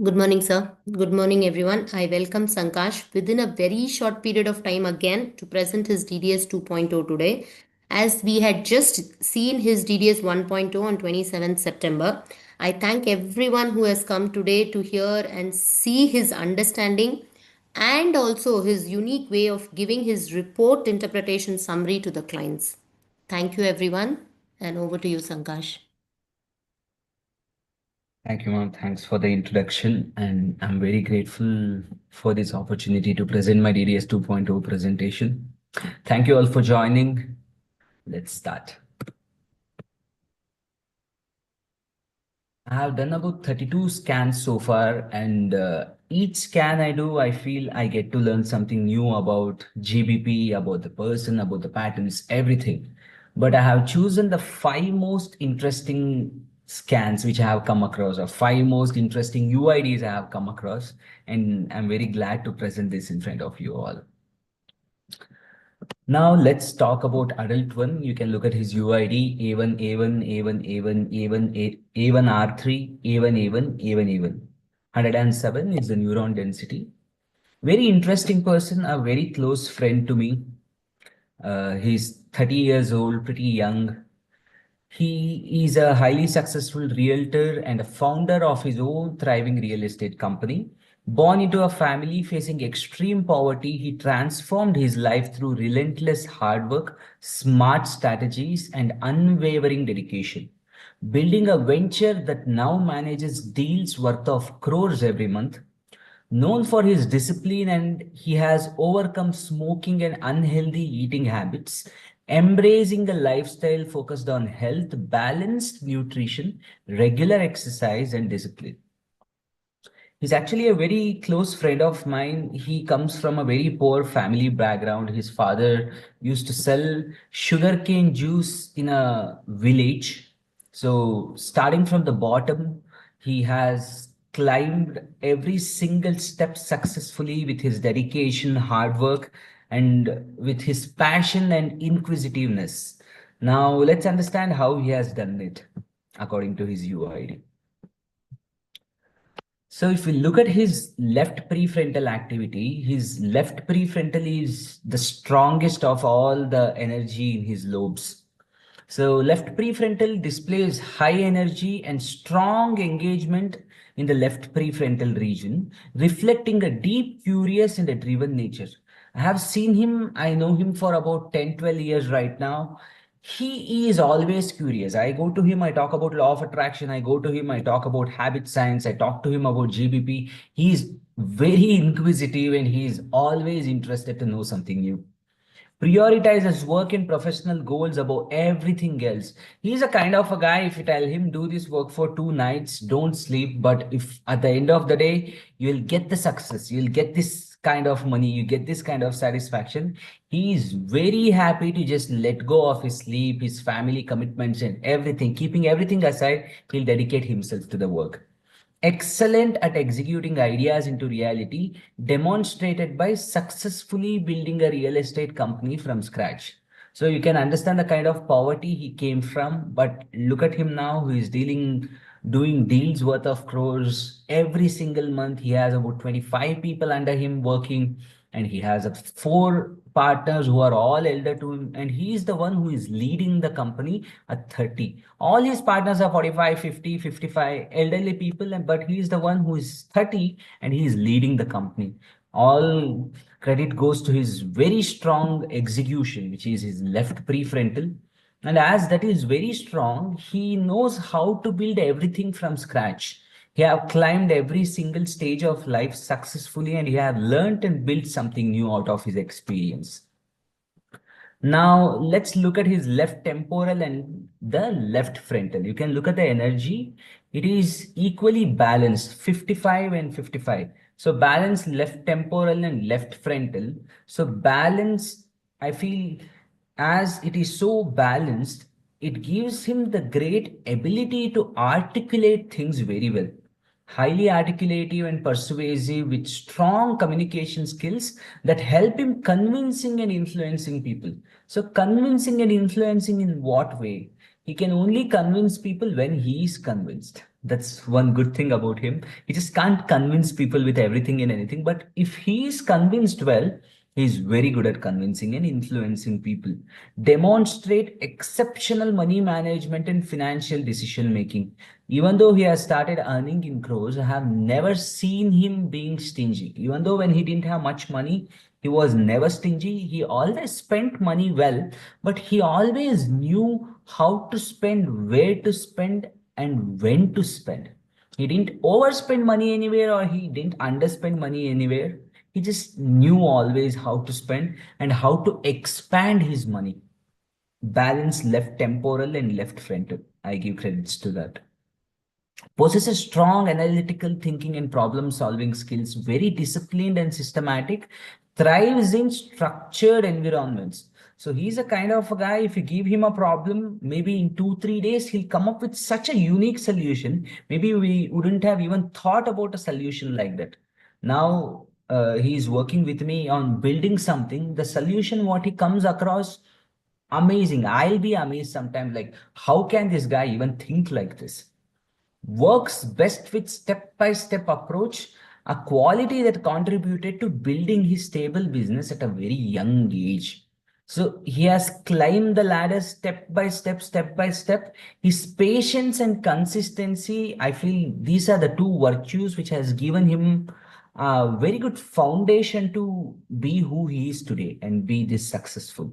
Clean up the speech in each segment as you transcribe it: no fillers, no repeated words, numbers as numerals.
Good morning, sir. Good morning, everyone. I welcome Sankaash within a very short period of time again to present his DDS 2.0 today. As we had just seen his DDS 1.0 on 27th September, I thank everyone who has come today to hear and see his understanding and also his unique way of giving his report interpretation summary to the clients. Thank you, everyone, and over to you, Sankaash. Thank you, ma'am. Thanks for the introduction. And I'm very grateful for this opportunity to present my DDS 2.0 presentation. Thank you all for joining. Let's start. I have done about 32 scans so far, and each scan I do, I feel I get to learn something new about GBP, about the person, about the patterns, everything. But I have chosen the five most interesting scans which I have come across, or five most interesting UIDs I have come across, and I'm very glad to present this in front of you all. Now let's talk about adult one. You can look at his UID A1, A1, A1, A1, A1, A1 R3, A1, A1, A1, A1. 107 is the neuron density. Very interesting person, a very close friend to me. He's 30 years old, pretty young. He is a highly successful realtor and a founder of his own thriving real estate company. Born into a family facing extreme poverty, he transformed his life through relentless hard work, smart strategies, and unwavering dedication, building a venture that now manages deals worth of crores every month. Known for his discipline, and he has overcome smoking and unhealthy eating habits, embracing a lifestyle focused on health, balanced nutrition, regular exercise, and discipline. He's actually a very close friend of mine. He comes from a very poor family background. His father used to sell sugarcane juice in a village. So, starting from the bottom, he has climbed every single step successfully with his dedication, hard work, and with his passion and inquisitiveness. Now, let's understand how he has done it according to his UID. So if we look at his left prefrontal activity, his left prefrontal is the strongest of all the energy in his lobes. So left prefrontal displays high energy and strong engagement in the left prefrontal region, reflecting a deep, curious and a driven nature. I have seen him, I know him for about 10, 12 years right now. He is always curious. I go to him, I talk about law of attraction. I go to him, I talk about habit science. I talk to him about GBP. He's very inquisitive and he is always interested to know something new. Prioritizes work and professional goals above everything else. He's a kind of a guy, if you tell him do this work for 2 nights, don't sleep, but if at the end of the day you'll get the success, you'll get this kind of money, you get this kind of satisfaction, he is very happy to just let go of his sleep, his family commitments and everything. Keeping everything aside, he'll dedicate himself to the work. Excellent at executing ideas into reality, demonstrated by successfully building a real estate company from scratch. So you can understand the kind of poverty he came from, but look at him now, who is doing deals worth of crores every single month. He has about 25 people under him working, and he has four partners who are all elder to him, and he is the one who is leading the company at 30. All his partners are 45, 50, 55 elderly people, but he is the one who is 30 and he is leading the company. All credit goes to his very strong execution, which is his left prefrontal. And as that is very strong, he knows how to build everything from scratch. He have climbed every single stage of life successfully, and he have learned and built something new out of his experience. Now let's look at his left temporal and the left frontal. You can look at the energy. It is equally balanced, 55 and 55. So balance left temporal and left frontal. So balance, I feel, as it is so balanced, it gives him the great ability to articulate things very well. Highly articulative and persuasive with strong communication skills that help him convincing and influencing people. So convincing and influencing in what way? He can only convince people when he is convinced. That's one good thing about him. He just can't convince people with everything and anything. But if he is convinced well, he's very good at convincing and influencing people. Demonstrate exceptional money management and financial decision making. Even though he has started earning in crores, I have never seen him being stingy. Even though when he didn't have much money, he was never stingy. He always spent money well, but he always knew how to spend, where to spend, and when to spend. He didn't overspend money anywhere or he didn't underspend money anywhere. He just knew always how to spend and how to expand his money. Balance left temporal and left frontal. I give credits to that. Possesses strong analytical thinking and problem solving skills, very disciplined and systematic, thrives in structured environments. So he's a kind of a guy, if you give him a problem, maybe in 2, 3 days, he'll come up with such a unique solution. Maybe we wouldn't have even thought about a solution like that. Now he's working with me on building something. The solution, what he comes across, amazing. I'll be amazed sometimes, like, how can this guy even think like this? Works best with step-by-step approach, a quality that contributed to building his stable business at a very young age. So he has climbed the ladder step by step, step by step. His patience and consistency, I feel these are the two virtues which has given him a very good foundation to be who he is today and be this successful.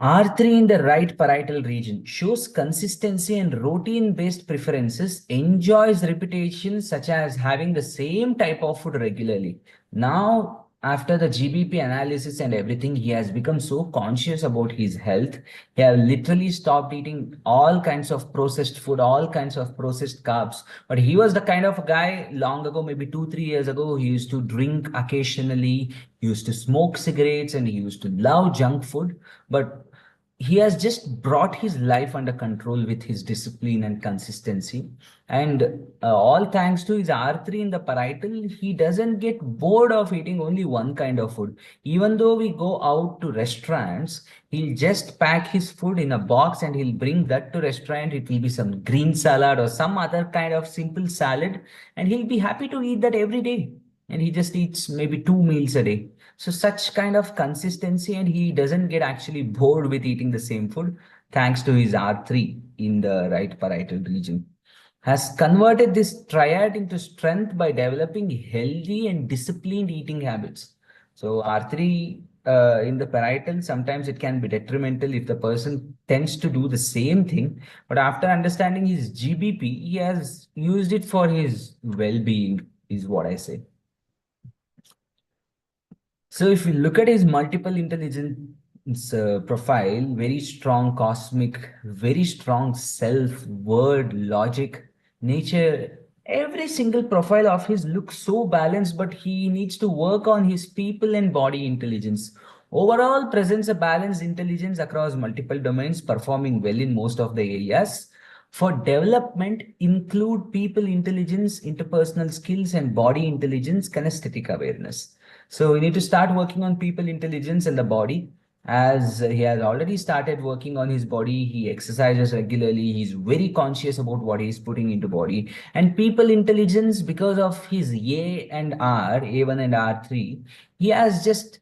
R3 in the right parietal region shows consistency and routine-based preferences, enjoys repetition such as having the same type of food regularly. Now, after the GBP analysis and everything, he has become so conscious about his health. He has literally stopped eating all kinds of processed food, all kinds of processed carbs. But he was the kind of guy long ago, maybe 2, 3 years ago, he used to drink occasionally, he used to smoke cigarettes, and he used to love junk food. But he has just brought his life under control with his discipline and consistency. And all thanks to his R3 in the parietal, he doesn't get bored of eating only one kind of food. Even though we go out to restaurants, he'll just pack his food in a box and he'll bring that to restaurant. It will be some green salad or some other kind of simple salad, and he'll be happy to eat that every day. And he just eats maybe 2 meals a day. So such kind of consistency, and he doesn't get actually bored with eating the same food thanks to his R3 in the right parietal region. Has converted this triad into strength by developing healthy and disciplined eating habits. So R3 in the parietal, sometimes it can be detrimental if the person tends to do the same thing. But after understanding his GBP, he has used it for his well-being, is what I say. So if you look at his multiple intelligence profile, very strong cosmic, very strong self, word, logic, nature, every single profile of his looks so balanced, but he needs to work on his people and body intelligence. Overall presents a balanced intelligence across multiple domains, performing well in most of the areas. For development, include people intelligence, interpersonal skills, and body intelligence, kinesthetic awareness. So we need to start working on people intelligence and the body. As he has already started working on his body, he exercises regularly. He's very conscious about what he's putting into body. And people intelligence, because of his A and R, A1 and R3, he has just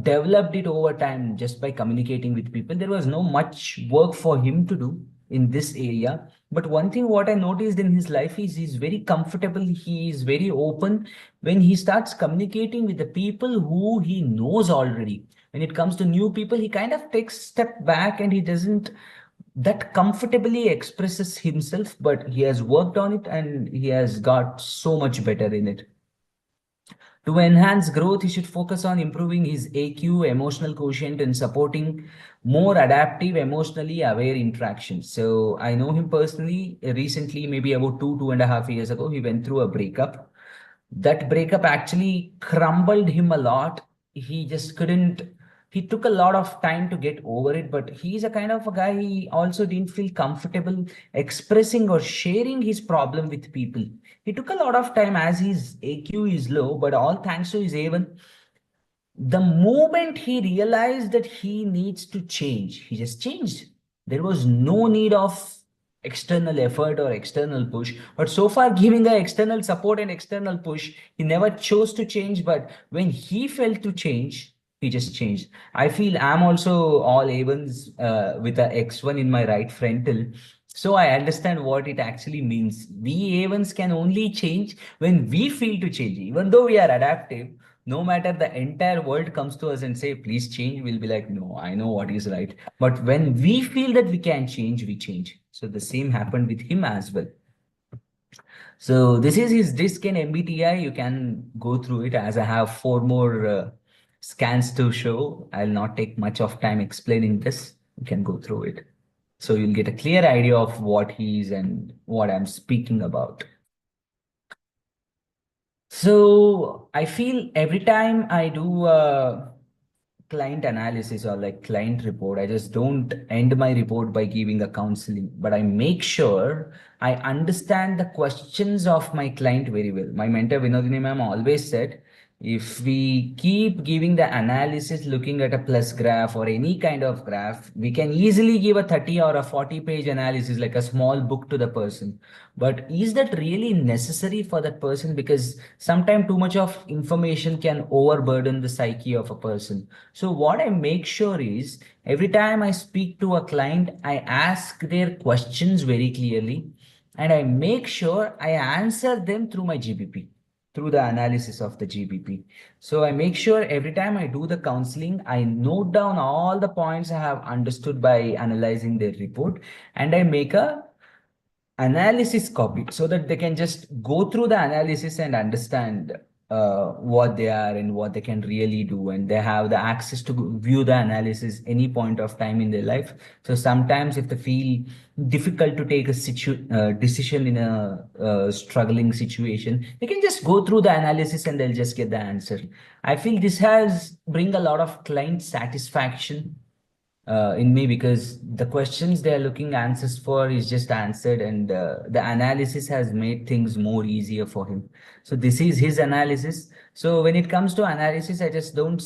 developed it over time just by communicating with people. There was no much work for him to do in this area. But one thing what I noticed in his life is he's very comfortable. He is very open when he starts communicating with the people who he knows already. When it comes to new people, he kind of takes step back and he doesn't that comfortably expresses himself, but he has worked on it and he has got so much better in it. To enhance growth, he should focus on improving his AQ, emotional quotient, and supporting more adaptive, emotionally aware interactions. So I know him personally. Recently, maybe about 2, 2.5 years ago, he went through a breakup. That breakup actually crumbled him a lot. He just couldn't, he took a lot of time to get over it, but he's a kind of a guy, he also didn't feel comfortable expressing or sharing his problem with people. He took a lot of time as his AQ is low, but all thanks to his A1, The moment he realized that he needs to change, he just changed. There was no need of external effort or external push. But so far, giving the external support and external push, he never chose to change. But when he felt to change, he just changed. I feel I'm also all Avens with a X1 in my right frontal. So I understand what it actually means. We Avens can only change when we feel to change. Even though we are adaptive, no matter the entire world comes to us and say please change, we'll be like, no, I know what is right. But when we feel that we can change, we change. So the same happened with him as well. So this is his disk in MBTI. You can go through it, as I have four more scans to show. I'll not take much of time explaining this. You can go through it, so you'll get a clear idea of what he is and what I'm speaking about. So I feel every time I do a client analysis or like client report, I just don't end my report by giving a counseling, but I make sure I understand the questions of my client very well. My mentor Vinodini ma'am always said, if we keep giving the analysis looking at a plus graph or any kind of graph, we can easily give a 30 or a 40-page analysis like a small book to the person. But is that really necessary for that person? Because sometimes too much of information can overburden the psyche of a person. So what I make sure is every time I speak to a client, I ask their questions very clearly and I make sure I answer them through my GBP, through the analysis of the GBP. So I make sure every time I do the counseling, I note down all the points I have understood by analyzing their report, and I make a analysis copy so that they can just go through the analysis and understand what they are and what they can really do, and they have the access to view the analysis any point of time in their life. So sometimes if they feel difficult to take a decision in a struggling situation, they can just go through the analysis and they'll just get the answer. I feel this has bring a lot of client satisfaction in me, because the questions they are looking answers for is just answered, and the analysis has made things more easier for him. So this is his analysis. So when it comes to analysis, I just don't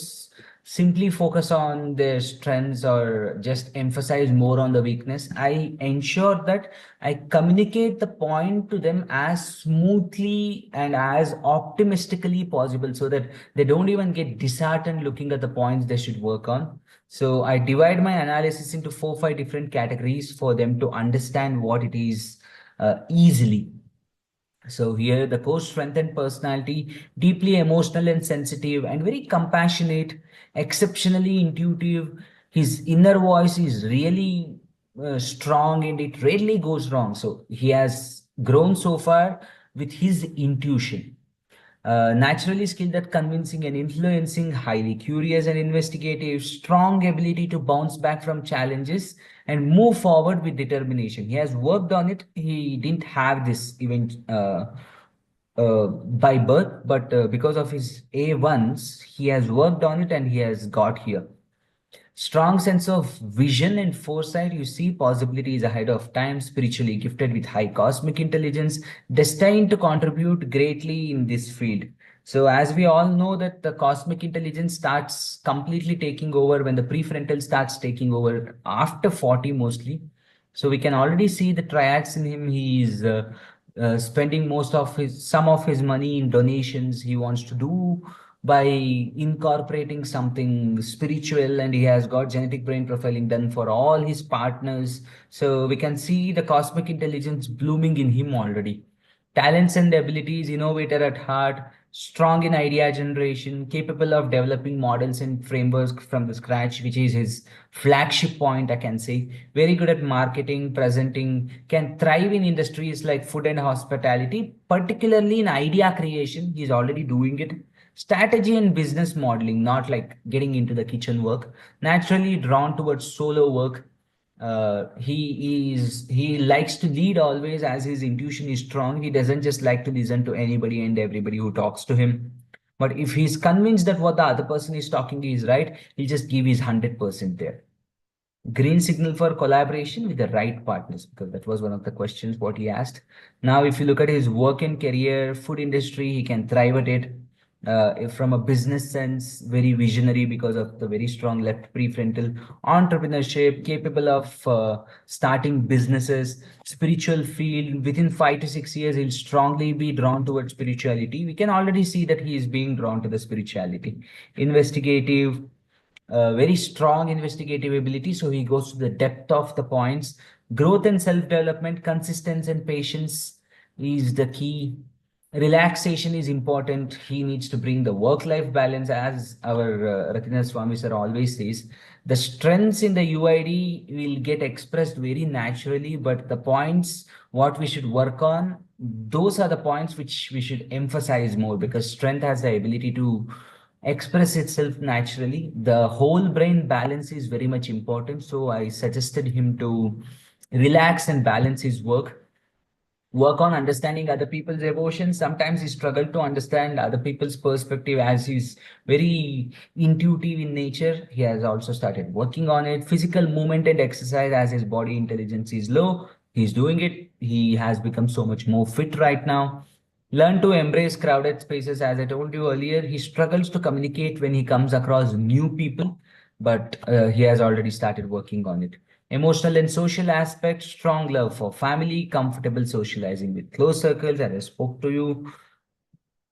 simply focus on their strengths or just emphasize more on the weakness. I ensure that I communicate the point to them as smoothly and as optimistically possible, so that they don't even get disheartened looking at the points they should work on. So I divide my analysis into 4, 5 different categories for them to understand what it is easily. So here the core strength and personality, deeply emotional and sensitive and very compassionate, exceptionally intuitive. His inner voice is really strong and it rarely goes wrong. So he has grown so far with his intuition. Naturally skilled at convincing and influencing, highly curious and investigative, strong ability to bounce back from challenges and move forward with determination. He has worked on it. He didn't have this event by birth, but because of his A1s, he has worked on it and he has got here. Strong sense of vision and foresight. You see possibilities ahead of time, spiritually gifted with high cosmic intelligence, destined to contribute greatly in this field. So, as we all know, that the cosmic intelligence starts completely taking over when the prefrontal starts taking over after 40 mostly. So we can already see the triads in him. He is spending most of his some of his money in donations. He wants to do by incorporating something spiritual, and he has got genetic brain profiling done for all his partners. So we can see the cosmic intelligence blooming in him already. Talents and abilities, innovator at heart, strong in idea generation, capable of developing models and frameworks from the scratch, which is his flagship point, I can say. Very good at marketing, presenting, can thrive in industries like food and hospitality, particularly in idea creation. He's already doing it. Strategy and business modeling, not like getting into the kitchen work. Naturally drawn towards solo work. He likes to lead always, as his intuition is strong. He doesn't just like to listen to anybody and everybody who talks to him. But if he's convinced that what the other person is talking is right, he'll just give his 100% there. Green signal for collaboration with the right partners, because that was one of the questions what he asked. Now, if you look at his work and career, food industry, he can thrive at it. from a business sense, very visionary because of the very strong left prefrontal, entrepreneurship, capable of starting businesses, spiritual field. Within 5 to 6 years, he'll strongly be drawn towards spirituality. We can already see that he is being drawn to the spirituality. Investigative, very strong investigative ability. So he goes to the depth of the points. Growth and self development, consistency and patience is the key. Relaxation is important. He needs to bring the work life balance, as our Ratina Swami sir always says. The strengths in the UID will get expressed very naturally, but the points what we should work on, those are the points which we should emphasize more, because strength has the ability to express itself naturally. The whole brain balance is very much important. So I suggested him to relax and balance his work on understanding other people's emotions. Sometimes he struggled to understand other people's perspective, as he's very intuitive in nature. He has also started working on it. Physical movement and exercise, as his body intelligence is low, he's doing it. He has become so much more fit right now. Learn to embrace crowded spaces. As I told you earlier, he struggles to communicate when he comes across new people, but he has already started working on it. Emotional and social aspects, strong love for family, comfortable socializing with close circles, as I spoke to you.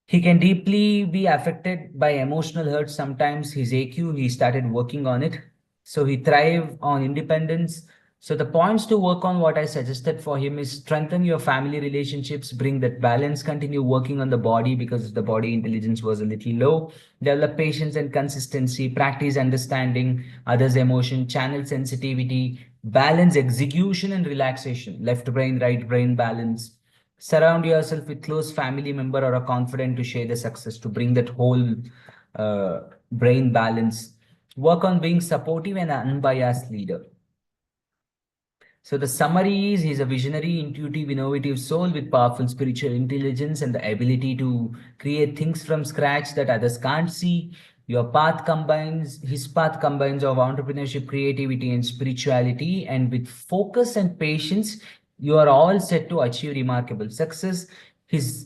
He can deeply be affected by emotional hurt. Sometimes his AQ, he started working on it. So he thrive on independence. So the points to work on, what I suggested for him is strengthen your family relationships, bring that balance, continue working on the body because the body intelligence was a little low, develop patience and consistency, practice understanding others' emotion, channel sensitivity, balance execution and relaxation, left brain, right brain balance. Surround yourself with close family member or a confidant to share the success, to bring that whole uh, brain balance. Work on being supportive and unbiased leader. So the summary is, he's a visionary, intuitive, innovative soul with powerful spiritual intelligence and the ability to create things from scratch that others can't see. His path combines of entrepreneurship, creativity, and spirituality. And with focus and patience, you are all set to achieve remarkable success.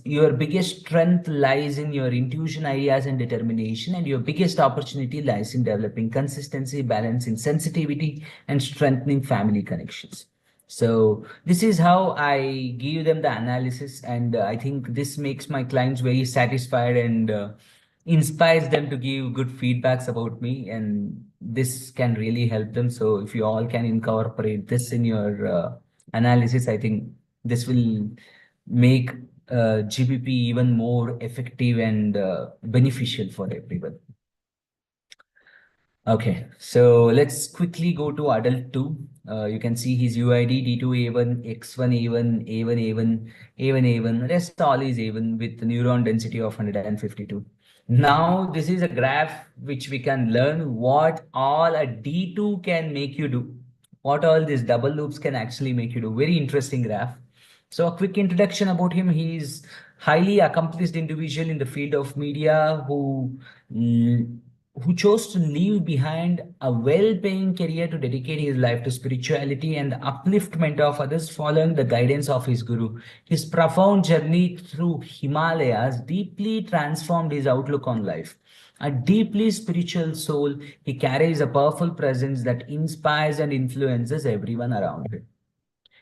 Your biggest strength lies in your intuition, ideas, and determination, and your biggest opportunity lies in developing consistency, balancing sensitivity, and strengthening family connections. So this is how I give them the analysis, and I think this makes my clients very satisfied and inspires them to give good feedbacks about me, and this can really help them. So if you all can incorporate this in your analysis, I think this will make GPP even more effective and beneficial for everyone. Okay, so let's quickly go to adult 2. You can see his UID D2A1, X1 A1, A1 A1, A1 A1, rest all is A1 with neuron density of 152. Now, this is a graph which we can learn what all a D2 can make you do, what all these double loops can actually make you do. Very interesting graph. So a quick introduction about him. He is highly accomplished individual in the field of media who chose to leave behind a well-paying career to dedicate his life to spirituality and the upliftment of others, following the guidance of his guru. His profound journey through Himalayas deeply transformed his outlook on life. A deeply spiritual soul, he carries a powerful presence that inspires and influences everyone around him.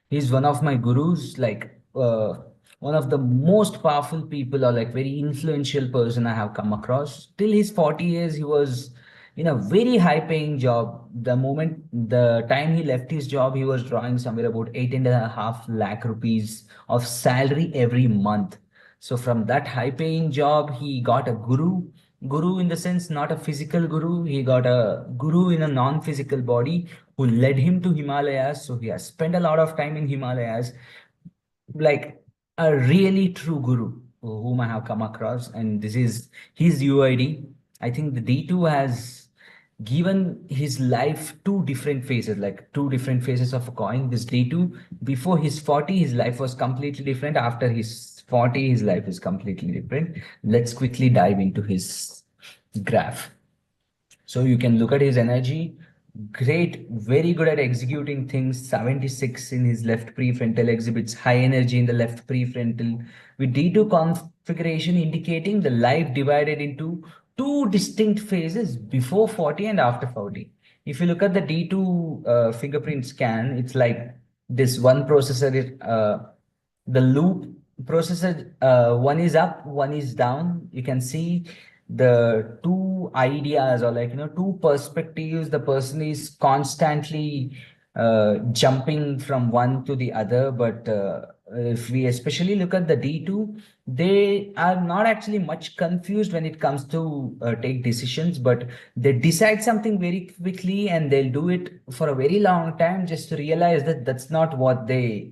He's one of my gurus, like one of the most powerful people or like very influential person I have come across. Till his 40 years, he was in a very high paying job. The time he left his job, he was drawing somewhere about 8.5 lakh rupees of salary every month. So from that high paying job, he got a guru in the sense not a physical guru. He got a guru in a non-physical body who led him to Himalayas. So he has spent a lot of time in Himalayas, like a really true guru whom I have come across. And this is his UID. I think the D2 has given his life two different phases, like two different phases of a coin. This D2, before his 40, his life was completely different. After his 40, his life is completely different. Let's quickly dive into his graph. So you can look at his energy. Great, very good at executing things. 76 in his left prefrontal, exhibits high energy in the left prefrontal, with D2 configuration indicating the life divided into two distinct phases before 40 and after 40. If you look at the D2 fingerprint scan, it's like this one processor, the loop processor, one is up, one is down. You can see the two ideas, or like, two perspectives. The person is constantly jumping from one to the other. But if we especially look at the D2, they are not actually much confused when it comes to take decisions, but they decide something very quickly and they'll do it for a very long time just to realize that that's not what they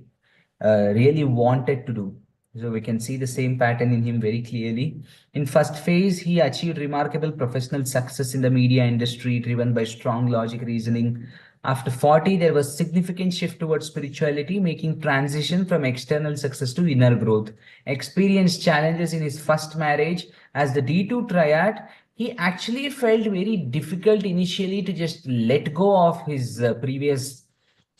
really wanted to do. So we can see the same pattern in him very clearly. In first phase, he achieved remarkable professional success in the media industry, driven by strong logic reasoning. After 40, there was significant shift towards spirituality, making transition from external success to inner growth. Experienced challenges in his first marriage as the D2 triad. He actually felt very difficult initially to just let go of his previous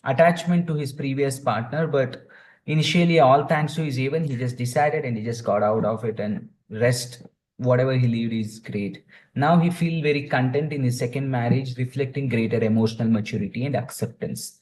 attachment to his previous partner, but initially, all thanks to his even, he just decided and he just got out of it, and rest, whatever he lived is great. Now he feel very content in his second marriage, reflecting greater emotional maturity and acceptance.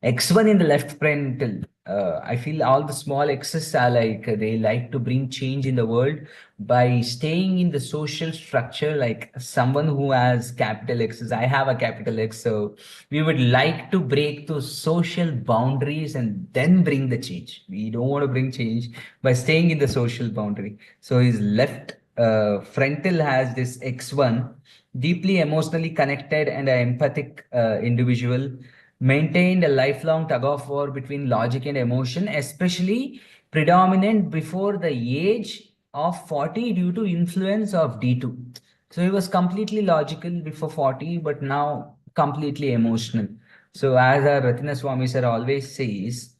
X1 in the left parental. I feel all the small X's are like they like to bring change in the world by staying in the social structure. Like someone who has capital X's, I have a capital X, so we would like to break those social boundaries and then bring the change. We don't want to bring change by staying in the social boundary. So his left frontal has this X1, deeply emotionally connected and an empathic individual, maintained a lifelong tug of war between logic and emotion, especially predominant before the age of 40 due to influence of D2. So he was completely logical before 40, but now completely emotional. So as our Ratina Swami sir always says,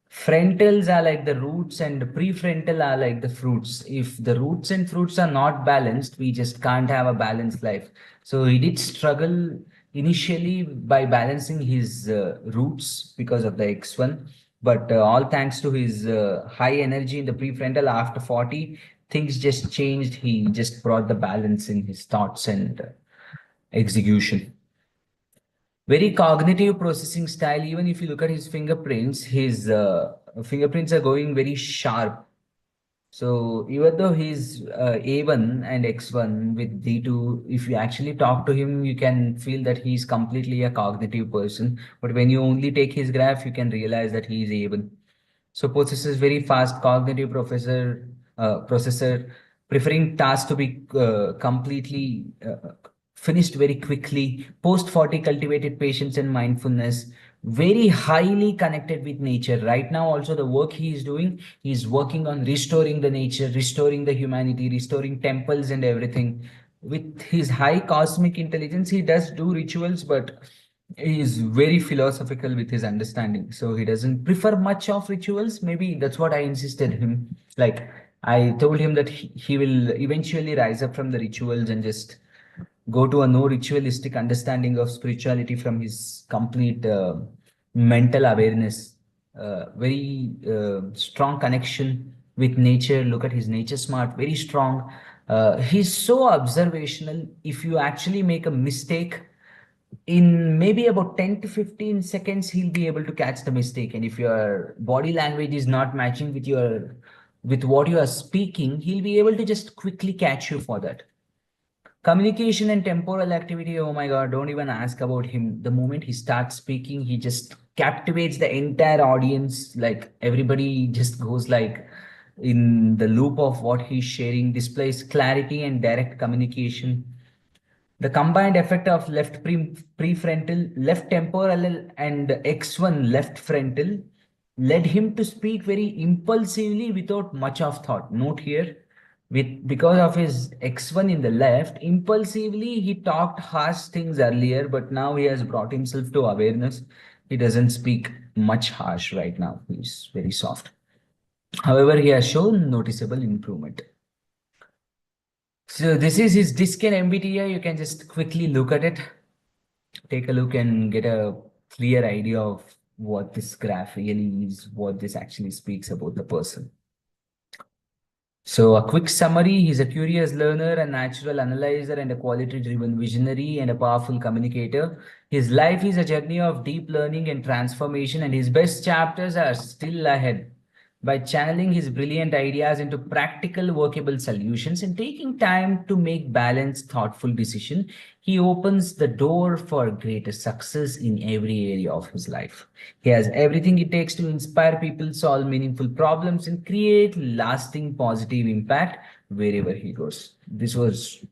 frontals are like the roots and prefrontal are like the fruits. If the roots and fruits are not balanced, we just can't have a balanced life. So he did struggle initially by balancing his roots because of the X1. But all thanks to his high energy in the prefrontal after 40, things just changed. He just brought the balance in his thoughts and execution. Very cognitive processing style. Even if you look at his fingerprints are going very sharp. So even though he's A1 and X1 with D2, if you actually talk to him, you can feel that he's completely a cognitive person. But when you only take his graph, you can realize that he is A1. So possesses very fast cognitive processor, preferring tasks to be completely finished very quickly. Post 40 cultivated patience and mindfulness, very highly connected with nature. Right now, also the work he is doing, he's working on restoring the nature, restoring the humanity, restoring temples and everything. With his high cosmic intelligence, he does do rituals, but he is very philosophical with his understanding. So he doesn't prefer much of rituals. Maybe that's what I insisted him. Like I told him that he will eventually rise up from the rituals and just go to a no ritualistic understanding of spirituality from his complete mental awareness. Very strong connection with nature. Look at his nature smart, very strong. He's so observational. If you actually make a mistake, in maybe about 10 to 15 seconds, he'll be able to catch the mistake. And if your body language is not matching with what you are speaking, he'll be able to just quickly catch you for that. Communication and temporal activity, oh my God, don't even ask about him. The moment he starts speaking, he just captivates the entire audience. Like everybody just goes like in the loop of what he's sharing, displays clarity and direct communication. The combined effect of prefrontal, left temporal, and X1 left frontal led him to speak very impulsively without much of thought. Note here, because of his X1 in the left, impulsively he talked harsh things earlier, but now he has brought himself to awareness. He doesn't speak much harsh right now. He's very soft. However, he has shown noticeable improvement. So this is his disc and MBTI. You can just quickly look at it. take a look and get a clear idea of what this graph really is, what this actually speaks about the person. So, a quick summary: he's a curious learner, a natural analyzer, and a quality driven visionary and a powerful communicator. His life is a journey of deep learning and transformation, and his best chapters are still ahead. By channeling his brilliant ideas into practical, workable solutions and taking time to make balanced, thoughtful decisions, he opens the door for greater success in every area of his life. He has everything it takes to inspire people, solve meaningful problems, and create lasting positive impact wherever he goes. This was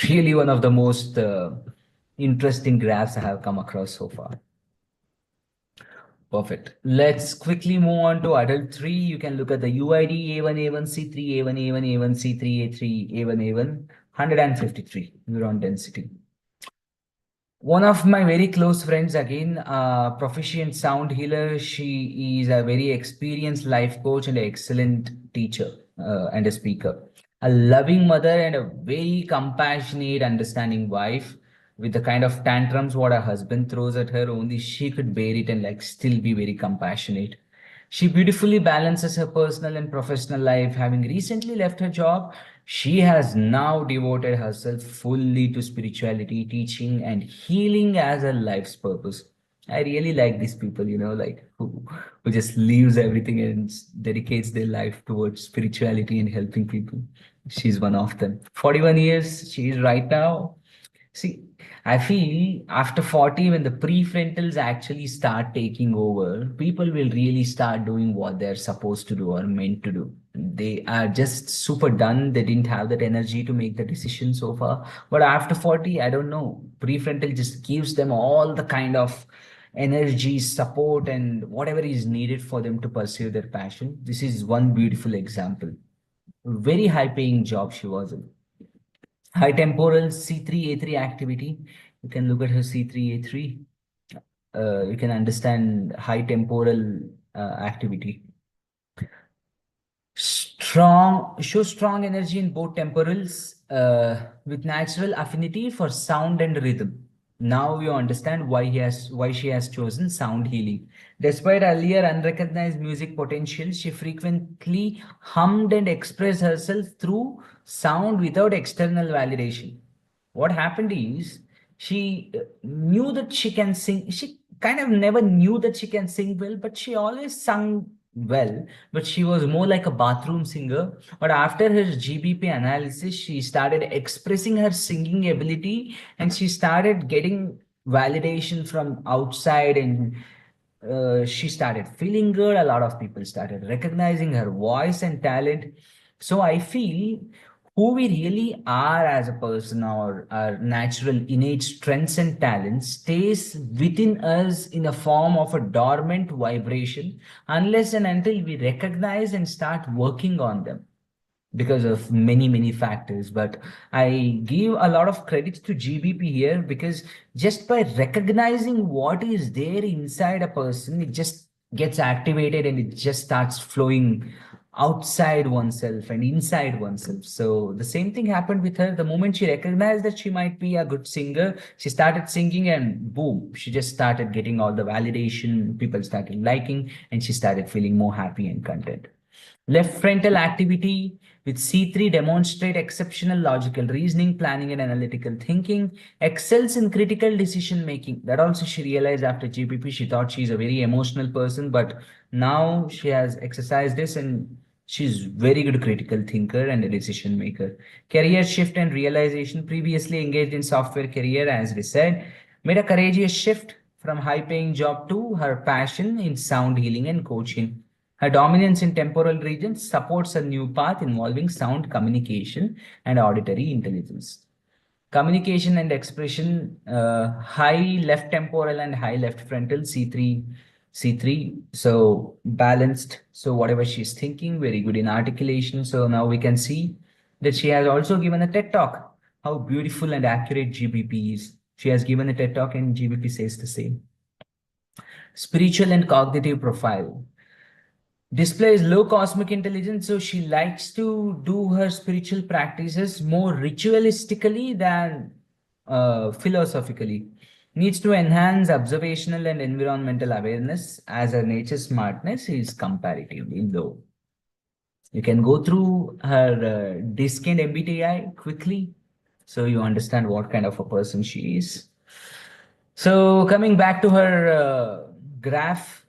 really one of the most interesting graphs I have come across so far. Perfect. Let's quickly move on to adult three. You can look at the UID A1, A1, C3, A1, A1, A1, C3, A3, A1, A1, 153 neuron density. One of my very close friends, again, proficient sound healer. She is a very experienced life coach and an excellent teacher and a speaker. A loving mother and a very compassionate, understanding wife. With the kind of tantrums what her husband throws at her, only she could bear it and like still be very compassionate. She beautifully balances her personal and professional life. Having recently left her job, she has now devoted herself fully to spirituality, teaching, and healing as her life's purpose. I really like these people, like who just leaves everything and dedicates their life towards spirituality and helping people. She's one of them. 41 years she is right now. See, I feel after 40, when the prefrontals actually start taking over, people will really start doing what they're supposed to do or meant to do. They are just super done. They didn't have that energy to make the decision so far. But after 40, I don't know. Prefrontal just gives them all the kind of energy, support, and whatever is needed for them to pursue their passion. This is one beautiful example. Very high paying job she was in. High temporal C3A3 activity. You can look at her C3A3. You can understand high temporal activity. Shows strong energy in both temporals with natural affinity for sound and rhythm. Now you understand why she has chosen sound healing. Despite earlier unrecognized music potential, she frequently hummed and expressed herself through sound without external validation. What happened is she knew that she can sing. She kind of never knew that she can sing well, but she always sung well. But she was more like a bathroom singer. But after her GBP analysis, she started expressing her singing ability and she started getting validation from outside, and she started feeling good. A lot of people started recognizing her voice and talent. So I feel who we really are as a person, or our natural innate strengths and talents, stays within us in a form of a dormant vibration unless and until we recognize and start working on them, because of many factors. But I give a lot of credits to GBP here, because just by recognizing what is there inside a person, it just gets activated and it just starts flowing outside oneself and inside oneself. So the same thing happened with her. The moment she recognized that she might be a good singer, she started singing and boom, she just started getting all the validation. People started liking and she started feeling more happy and content. Left frontal activity with C3 demonstrate exceptional logical reasoning, planning, and analytical thinking, excels in critical decision making. That also she realized after GPP. She thought she's a very emotional person, but now she has exercised this and she's very good critical thinker and a decision maker. Career shift and realization. Previously engaged in software career, as we said, made a courageous shift from high paying job to her passion in sound healing and coaching. Her dominance in temporal regions supports a new path involving sound communication and auditory intelligence. Communication and expression, high left temporal and high left frontal, C3. So balanced. So whatever she's thinking, very good in articulation. So now we can see that she has also given a TED talk. How beautiful and accurate GBP is. She has given a TED talk and GBP says the same. Spiritual and cognitive profile. Displays low cosmic intelligence, so she likes to do her spiritual practices more ritualistically than philosophically. Needs to enhance observational and environmental awareness as her nature smartness is comparatively low. You can go through her DISC and MBTI quickly so you understand what kind of a person she is. So coming back to her graph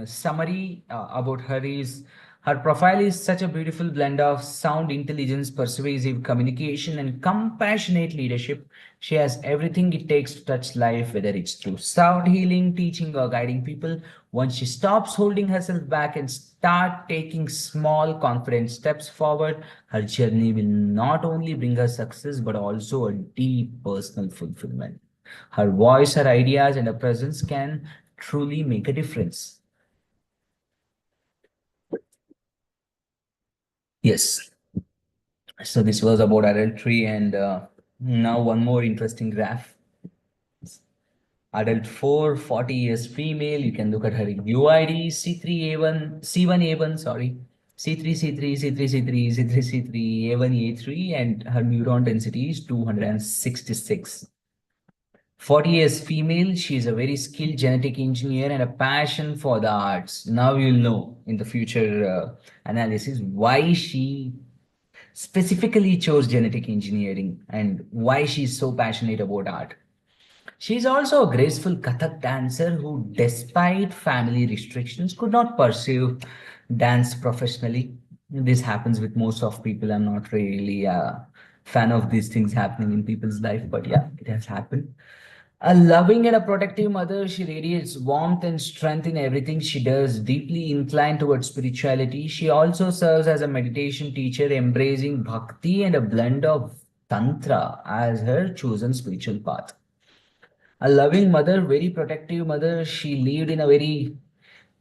summary about her is her profile is such a beautiful blend of sound intelligence, persuasive communication, and compassionate leadership. She has everything it takes to touch life, whether it's through sound healing, teaching, or guiding people. Once she stops holding herself back and start taking small, confident steps forward, her journey will not only bring her success but also a deep personal fulfillment. Her voice, her ideas, and her presence can truly make a difference. Yes. So this was about adultery, and now one more interesting graph. Adult 4, 40 years female. You can look at her UID C3A1, C1A1, sorry. C3, C3, C3, C3, C3, C3, A1, A3, and her neuron density is 266. 40 years female, she is a very skilled genetic engineer and a passion for the arts. Now you'll know in the future analysis why she specifically chose genetic engineering and why she's so passionate about art. She's also a graceful Kathak dancer who, despite family restrictions, could not pursue dance professionally. This happens with most of people. I'm not really a fan of these things happening in people's life, but yeah, it has happened. A loving and a protective mother, she radiates warmth and strength in everything she does, deeply inclined towards spirituality. She also serves as a meditation teacher, embracing bhakti and a blend of tantra as her chosen spiritual path. A loving mother, very protective mother. She lived in a very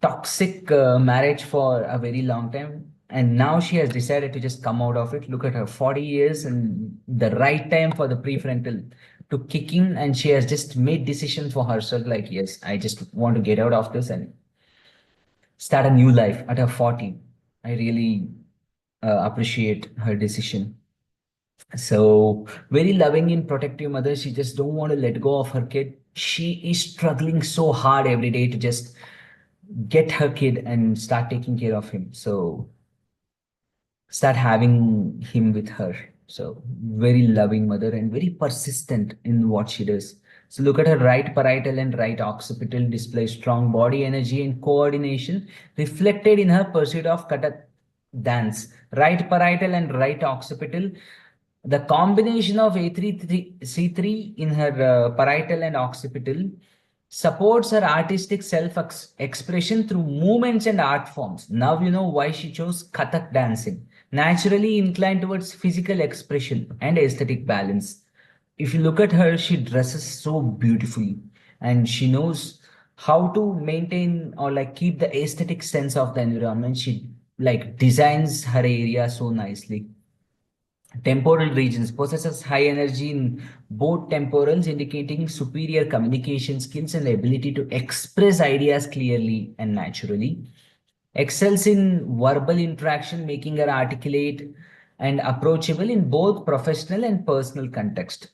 toxic marriage for a very long time. And now she has decided to just come out of it. Look at her 40 years and the right time for the prefrontal to kick in. And she has just made decision for herself like, yes, I just want to get out of this and start a new life at her 40. I really appreciate her decision. So very loving and protective mother. She just don't want to let go of her kid. She is struggling so hard every day to just get her kid and start taking care of him. So start having him with her. So very loving mother and very persistent in what she does. So look at her right parietal and right occipital display strong body energy and coordination reflected in her pursuit of Kathak dance. Right parietal and right occipital. The combination of A3 C3 in her parietal and occipital supports her artistic self-expression through movements and art forms. Now you know why she chose Kathak dancing. Naturally inclined towards physical expression and aesthetic balance. If you look at her, she dresses so beautifully and she knows how to maintain or like keep the aesthetic sense of the environment. She like designs her area so nicely. Temporal regions possesses high energy in both temporals, indicating superior communication skills and the ability to express ideas clearly and naturally. Excels in verbal interaction, making her articulate and approachable in both professional and personal context.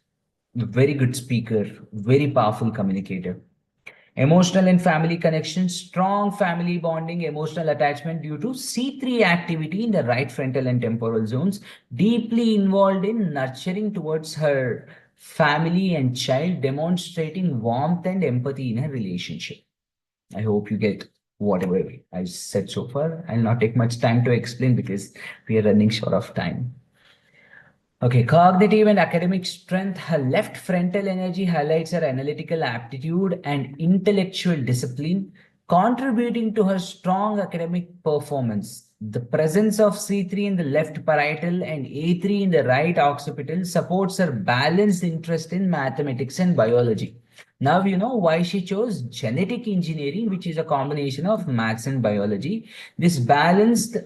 Very good speaker, very powerful communicator. Emotional and family connection, strong family bonding, emotional attachment due to C3 activity in the right frontal and temporal zones, deeply involved in nurturing towards her family and child, demonstrating warmth and empathy in her relationship. I hope you get whatever I said so far. I'll not take much time to explain because we are running short of time. Okay, cognitive and academic strength. Her left frontal energy highlights her analytical aptitude and intellectual discipline, contributing to her strong academic performance. The presence of C3 in the left parietal and A3 in the right occipital supports her balanced interest in mathematics and biology. Now you know why she chose genetic engineering, which is a combination of maths and biology. This balanced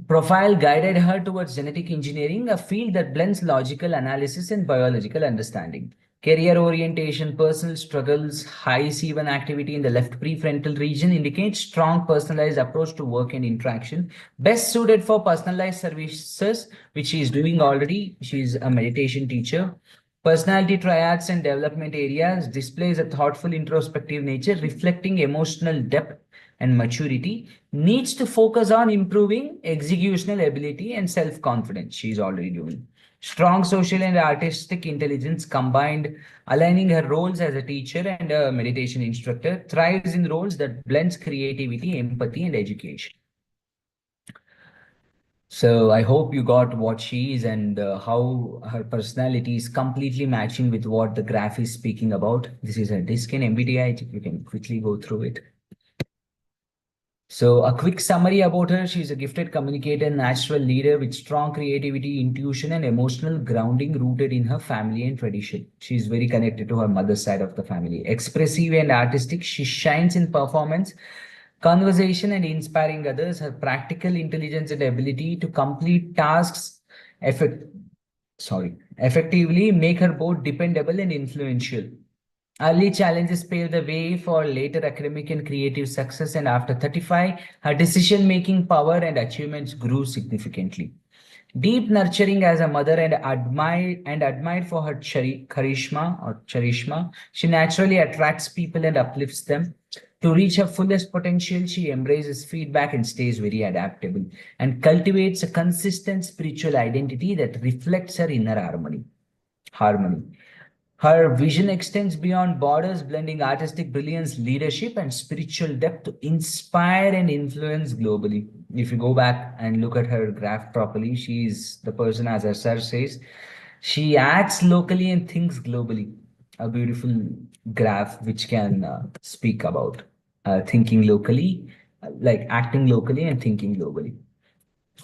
profile guided her towards genetic engineering, a field that blends logical analysis and biological understanding. Career orientation, personal struggles, high C1 activity in the left prefrontal region indicates strong personalized approach to work and interaction. Best suited for personalized services, which she is doing already. She is a meditation teacher. Personality triads and development areas displays a thoughtful introspective nature reflecting emotional depth and maturity. Needs to focus on improving executional ability and self-confidence. She's already doing. Strong social and artistic intelligence combined, aligning her roles as a teacher and a meditation instructor, thrives in roles that blends creativity, empathy, and education. So I hope you got what she is and how her personality is completely matching with what the graph is speaking about. This is her disc in MBTI. You can quickly go through it. So a quick summary about her. She's a gifted communicator, natural leader with strong creativity, intuition, and emotional grounding rooted in her family and tradition. She's very connected to her mother's side of the family. Expressive and artistic, she shines in performance, conversation, and inspiring others. Her practical intelligence and ability to complete tasks effect, effectively make her both dependable and influential. Early challenges paved the way for later academic and creative success, and after 35, her decision making power and achievements grew significantly. Deep nurturing as a mother and admired for her charisma, she naturally attracts people and uplifts them. To reach her fullest potential, she embraces feedback and stays very adaptable and cultivates a consistent spiritual identity that reflects her inner harmony. Her vision extends beyond borders, blending artistic brilliance, leadership, and spiritual depth to inspire and influence globally. If you go back and look at her graph properly, she is the person, as her sir says, she acts locally and thinks globally. A beautiful graph which can speak about thinking locally, like acting locally and thinking globally.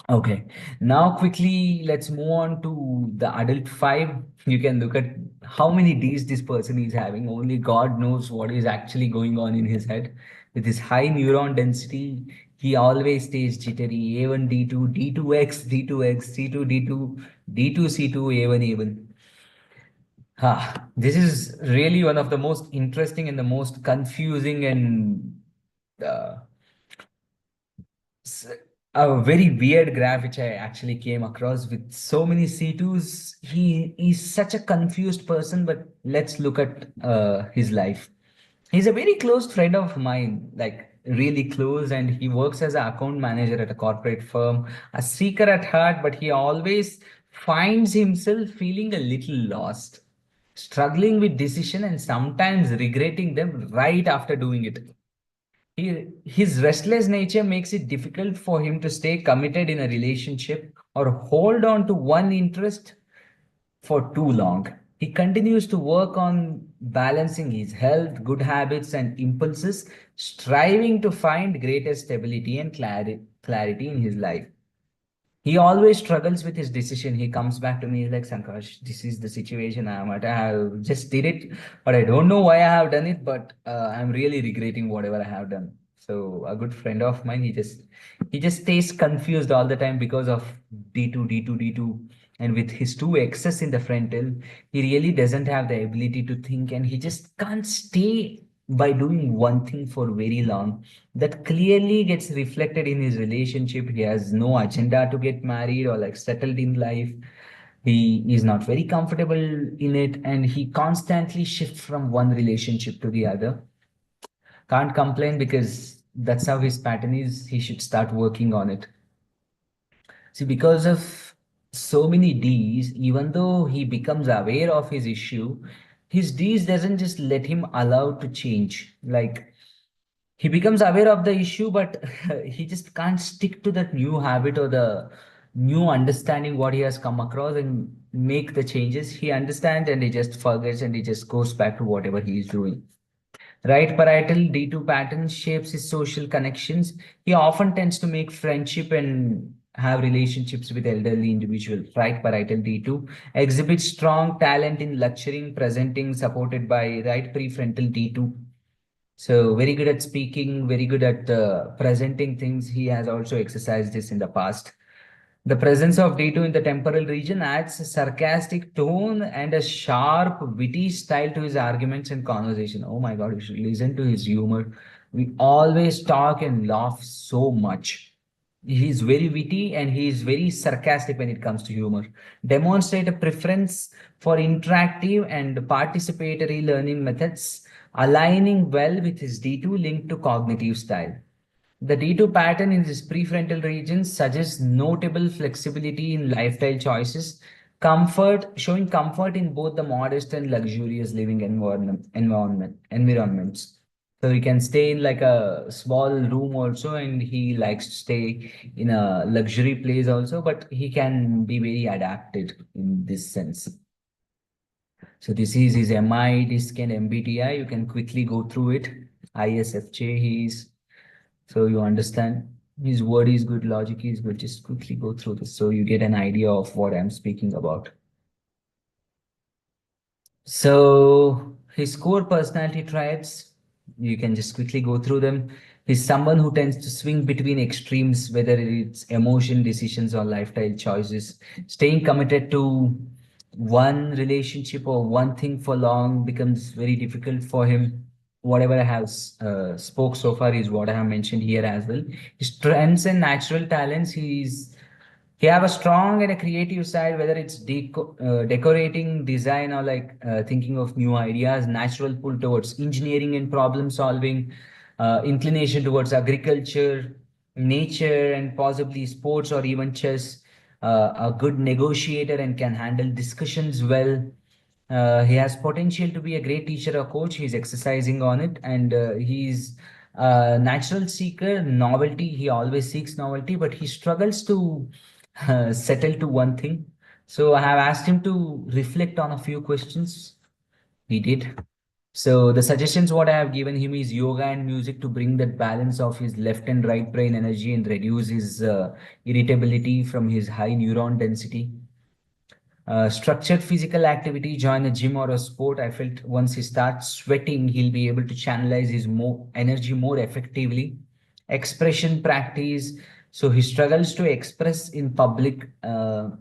Okay, now quickly let's move on to the adult five. You can look at how many D's this person is having. Only God knows what is actually going on in his head. With his high neuron density, he always stays jittery. A1, D2, D2X, D2X, C2, D2, D2, C2, A1, A1. This is really one of the most interesting and the most confusing and uh, s- a very weird graph which I actually came across with so many C2s. He is such a confused person, but let's look at his life. He's a very close friend of mine, like really close, and he works as an account manager at a corporate firm, a seeker at heart, but he always finds himself feeling a little lost, struggling with decision and sometimes regretting them right after doing it. His restless nature makes it difficult for him to stay committed in a relationship or hold on to one interest for too long. He continues to work on balancing his health, good habits, and impulses, striving to find greater stability and clarity in his life. He always struggles with his decision. He comes back to me, he's like, Sankash, this is the situation I am at. I have just did it, but I don't know why I have done it, but I'm really regretting whatever I have done. So a good friend of mine, he just stays confused all the time because of D2, D2, D2. And with his two X's in the frontal, he really doesn't have the ability to think and he just can't stay by doing one thing for very long. That clearly gets reflected in his relationship. He has no agenda to get married or like settled in life. He is not very comfortable in it and he constantly shifts from one relationship to the other. Can't complain because that's how his pattern is. He should start working on it. See, because of so many D's, even though he becomes aware of his issue, his D's doesn't just let him allow to change. Like he becomes aware of the issue, but he just can't stick to that new habit or the new understanding what he has come across and make the changes. He understands and he just forgets and he just goes back to whatever he is doing. Right parietal D2 pattern shapes his social connections. He often tends to make friendship and have relationships with elderly individuals. Right parietal D2 exhibits strong talent in lecturing, presenting, supported by right prefrontal D2. So very good at speaking, very good at presenting things. He has also exercised this in the past. The presence of D2 in the temporal region adds a sarcastic tone and a sharp, witty style to his arguments and conversation. Oh my God, you should listen to his humor. We always talk and laugh so much. He's very witty and he is very sarcastic when it comes to humor. Demonstrate a preference for interactive and participatory learning methods, aligning well with his D2 linked to cognitive style. The D2 pattern in this prefrontal region suggests notable flexibility in lifestyle choices, showing comfort in both the modest and luxurious living environments. So he can stay in like a small room also, and he likes to stay in a luxury place also, but he can be very adapted in this sense. So this is his MI, DISC, and MBTI. You can quickly go through it. ISFJ, he is. So you understand his word is good, logic is good. Just quickly go through this so you get an idea of what I'm speaking about. So his core personality traits, you can just quickly go through them. He's someone who tends to swing between extremes, whether it's emotion, decisions, or lifestyle choices. Staying committed to one relationship or one thing for long becomes very difficult for him. Whatever I have spoke so far is what I have mentioned here as well. His strengths and natural talents, he have a strong and a creative side, whether it's decorating, design, or like thinking of new ideas. Natural pull towards engineering and problem solving, inclination towards agriculture, nature, and possibly sports or even chess. A good negotiator and can handle discussions well. He has potential to be a great teacher or coach. He's exercising on it, and he's a natural seeker. Novelty, he always seeks novelty, but he struggles to settle to one thing. So I have asked him to reflect on a few questions. He did. So the suggestions what I have given him is yoga and music to bring that balance of his left and right brain energy and reduce his irritability from his high neuron density. Structured physical activity, join a gym or a sport. I felt once he starts sweating, he'll be able to channelize his more energy more effectively. Expression practice. So he struggles to express in public.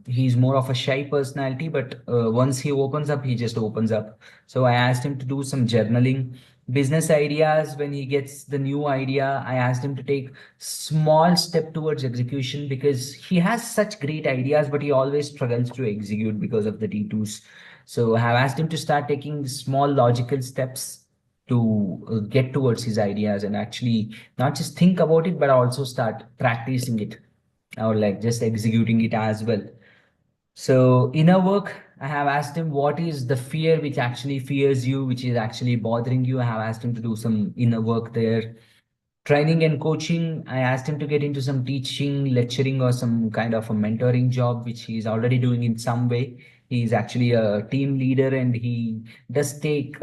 He's more of a shy personality, but once he opens up, he just opens up. So I asked him to do some journaling. Business ideas, when he gets the new idea, I asked him to take small step towards execution because he has such great ideas, but he always struggles to execute because of the D2s. So I have asked him to start taking small logical steps to get towards his ideas and actually not just think about it, but also start practicing it or like just executing it as well. So inner work, I have asked him what is the fear which actually fears you, which is actually bothering you. I have asked him to do some inner work there. Training and coaching, I asked him to get into some teaching, lecturing, or some kind of a mentoring job, which he's already doing in some way. He's actually a team leader and he does take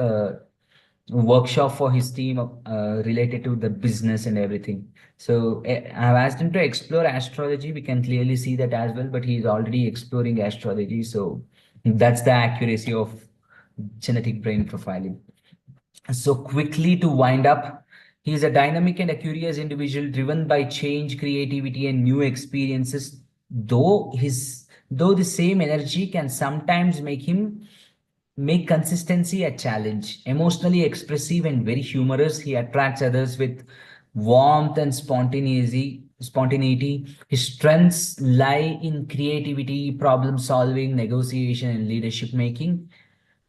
workshop for his team related to the business and everything. So I've asked him to explore astrology. We can clearly see that as well, but he's already exploring astrology. So that's the accuracy of genetic brain profiling. So quickly to wind up, he is a dynamic and a curious individual driven by change, creativity, and new experiences. Though the same energy can sometimes make consistency a challenge. Emotionally expressive and very humorous, he attracts others with warmth and spontaneity. His strengths lie in creativity, problem solving, negotiation, and leadership making,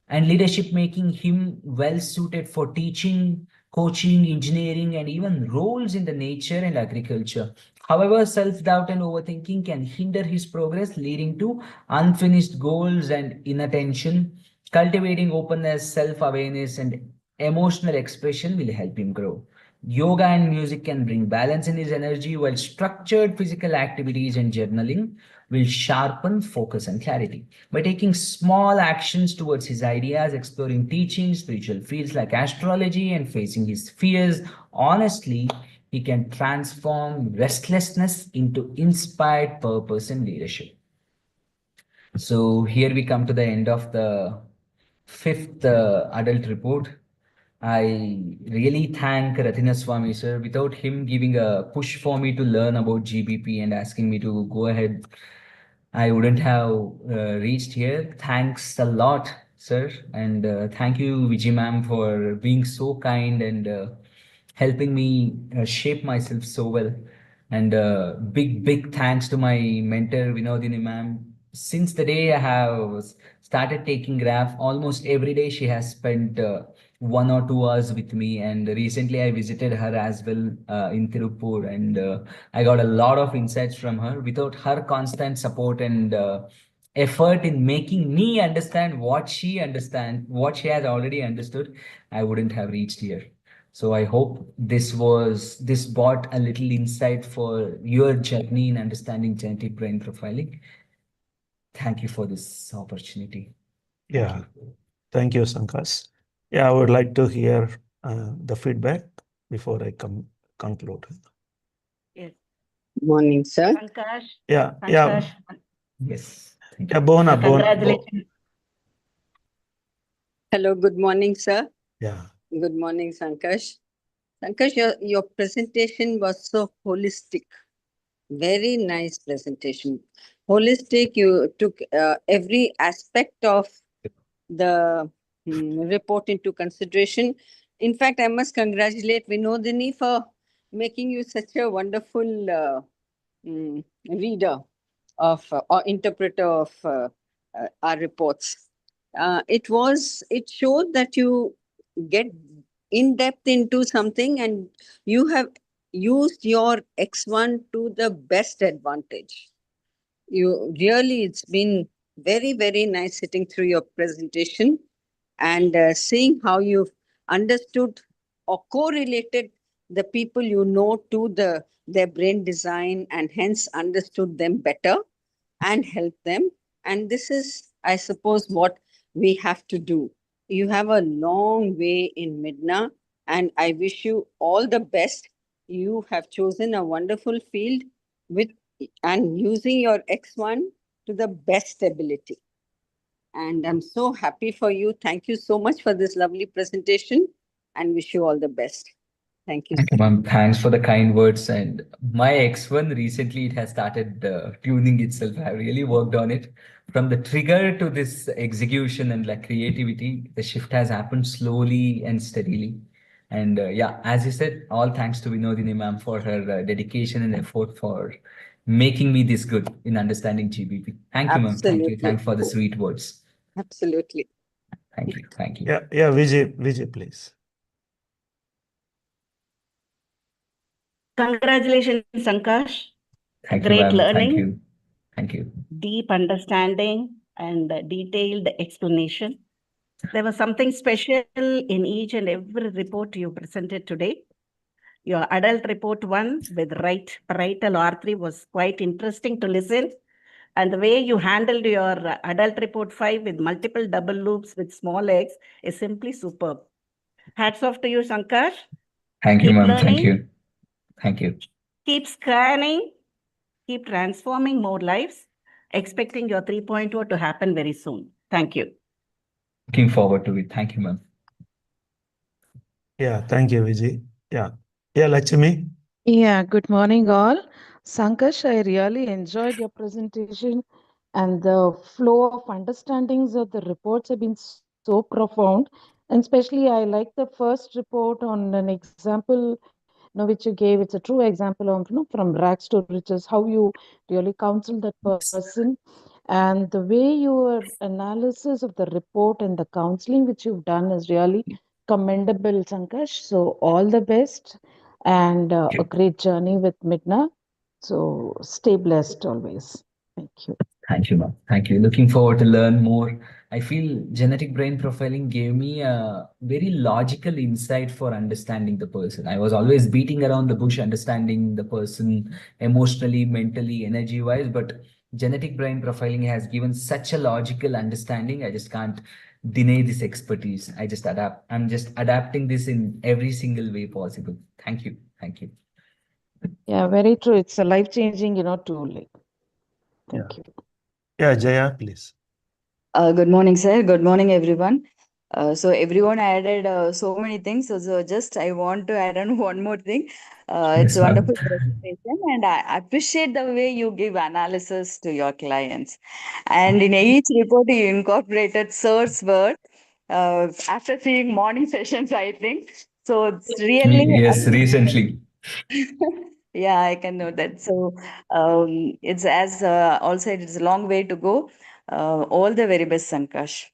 and leadership making him well suited for teaching, coaching, engineering, and even roles in the nature and agriculture. However, self doubt and overthinking can hinder his progress, leading to unfinished goals and inattention. Cultivating openness, self awareness, and emotional expression will help him grow. Yoga and music can bring balance in his energy, while structured physical activities and journaling will sharpen focus and clarity. By taking small actions towards his ideas, exploring teaching, spiritual fields like astrology, and facing his fears honestly, he can transform restlessness into inspired purpose and leadership. So here we come to the end of the fifth adult report. I really thank Ratina Swami sir. Without him giving a push for me to learn about GBP and asking me to go ahead, I wouldn't have reached here. Thanks a lot, sir, and thank you, Vijay ma'am, for being so kind and helping me shape myself so well. And big thanks to my mentor Vinodini ma'am. Since the day I have started taking graph, almost every day she has spent 1 or 2 hours with me. And recently I visited her as well in Tirupur, and I got a lot of insights from her. Without her constant support and effort in making me understand what she has already understood, I wouldn't have reached here. So I hope this brought a little insight for your journey in understanding genetic brain profiling. Thank you for this opportunity. Thank Yeah, you. thank you, Sankaash. Yeah, I would like to hear the feedback before I conclude. Yes. Morning, sir. Sankaash, Yeah, Sankaash, Yes. Thank yeah, you. congratulations. Hello, good morning, sir. yeah, Good morning, Sankaash. Sankaash, your presentation was so holistic. Very nice presentation. Holistic, you took every aspect of the report into consideration. In fact, I must congratulate Vinodini for making you such a wonderful reader of or interpreter of our reports. It showed that you get in depth into something and you have used your X1 to the best advantage. You really, it's been very nice sitting through your presentation and seeing how you've understood or correlated the people you know to their brain design and hence understood them better and help them. And this is, I suppose, what we have to do. You have a long way in MiDNA, and I wish you all the best. You have chosen a wonderful field with and using your X1 to the best ability. And I'm so happy for you. Thank you so much for this lovely presentation and wish you all the best. Thank you, Thank you, sir. ma'am. Thanks for the kind words. And my X1 recently it has started tuning itself. I really worked on it. From the trigger to this execution and like creativity, the shift has happened slowly and steadily. And yeah, as you said, all thanks to Vinodini ma'am for her dedication and effort for making me this good in understanding GBP. Thank you, ma'am. Thank you. Absolutely. Thanks for the sweet words. Absolutely. Thank you. Thank you. yeah, Vijay, please. Congratulations, Sankaash. Thank you, Great ma'am. Thank learning, you. Thank you. deep understanding, and detailed explanation. There was something special in each and every report you presented today. Your adult report one with right parietal R3 was quite interesting to listen. And the way you handled your adult report 5 with multiple double loops with small eggs is simply superb. Hats off to you, Sankaash. Thank you, Keep ma'am. Thank learning, you. Thank you. keep scanning, keep transforming more lives, expecting your 3.0 to happen very soon. Thank you. Looking forward to it. Thank you, ma'am. Yeah, thank you, Vijay. Yeah, Lakshmi. Yeah, good morning, all. Sankash, I really enjoyed your presentation, and the flow of understandings of the reports have been so profound. And especially, I like the first report on an example, which you gave. It's a true example of, from rags to riches, how you really counsel that person, and the way your analysis of the report and the counseling which you've done is really commendable, Sankash. So all the best and a great journey with MiDNA. So stay blessed always. Thank you. Thank you, ma'am. Thank you. Looking forward to learn more. I feel genetic brain profiling gave me a very logical insight for understanding the person. I was always beating around the bush, understanding the person emotionally, mentally, energy wise, but genetic brain profiling has given such a logical understanding. I just can't deny this expertise. I just adapt. I'm just adapting this in every single way possible. Thank you. Thank you. Yeah, very true. It's a life-changing, tool. Yeah, Thank you. yeah, Jaya, please. Good morning, sir. Good morning, everyone. So everyone added so many things. So just I want to add on one more thing. It's Yes, a ma'am. wonderful presentation, and I appreciate the way you give analysis to your clients. And in each report, you incorporated Sir's word after seeing morning sessions, I think. So it's really Yes, recently. Yeah, I can know that. So it's as all said, it's a long way to go. All the very best, Sankash.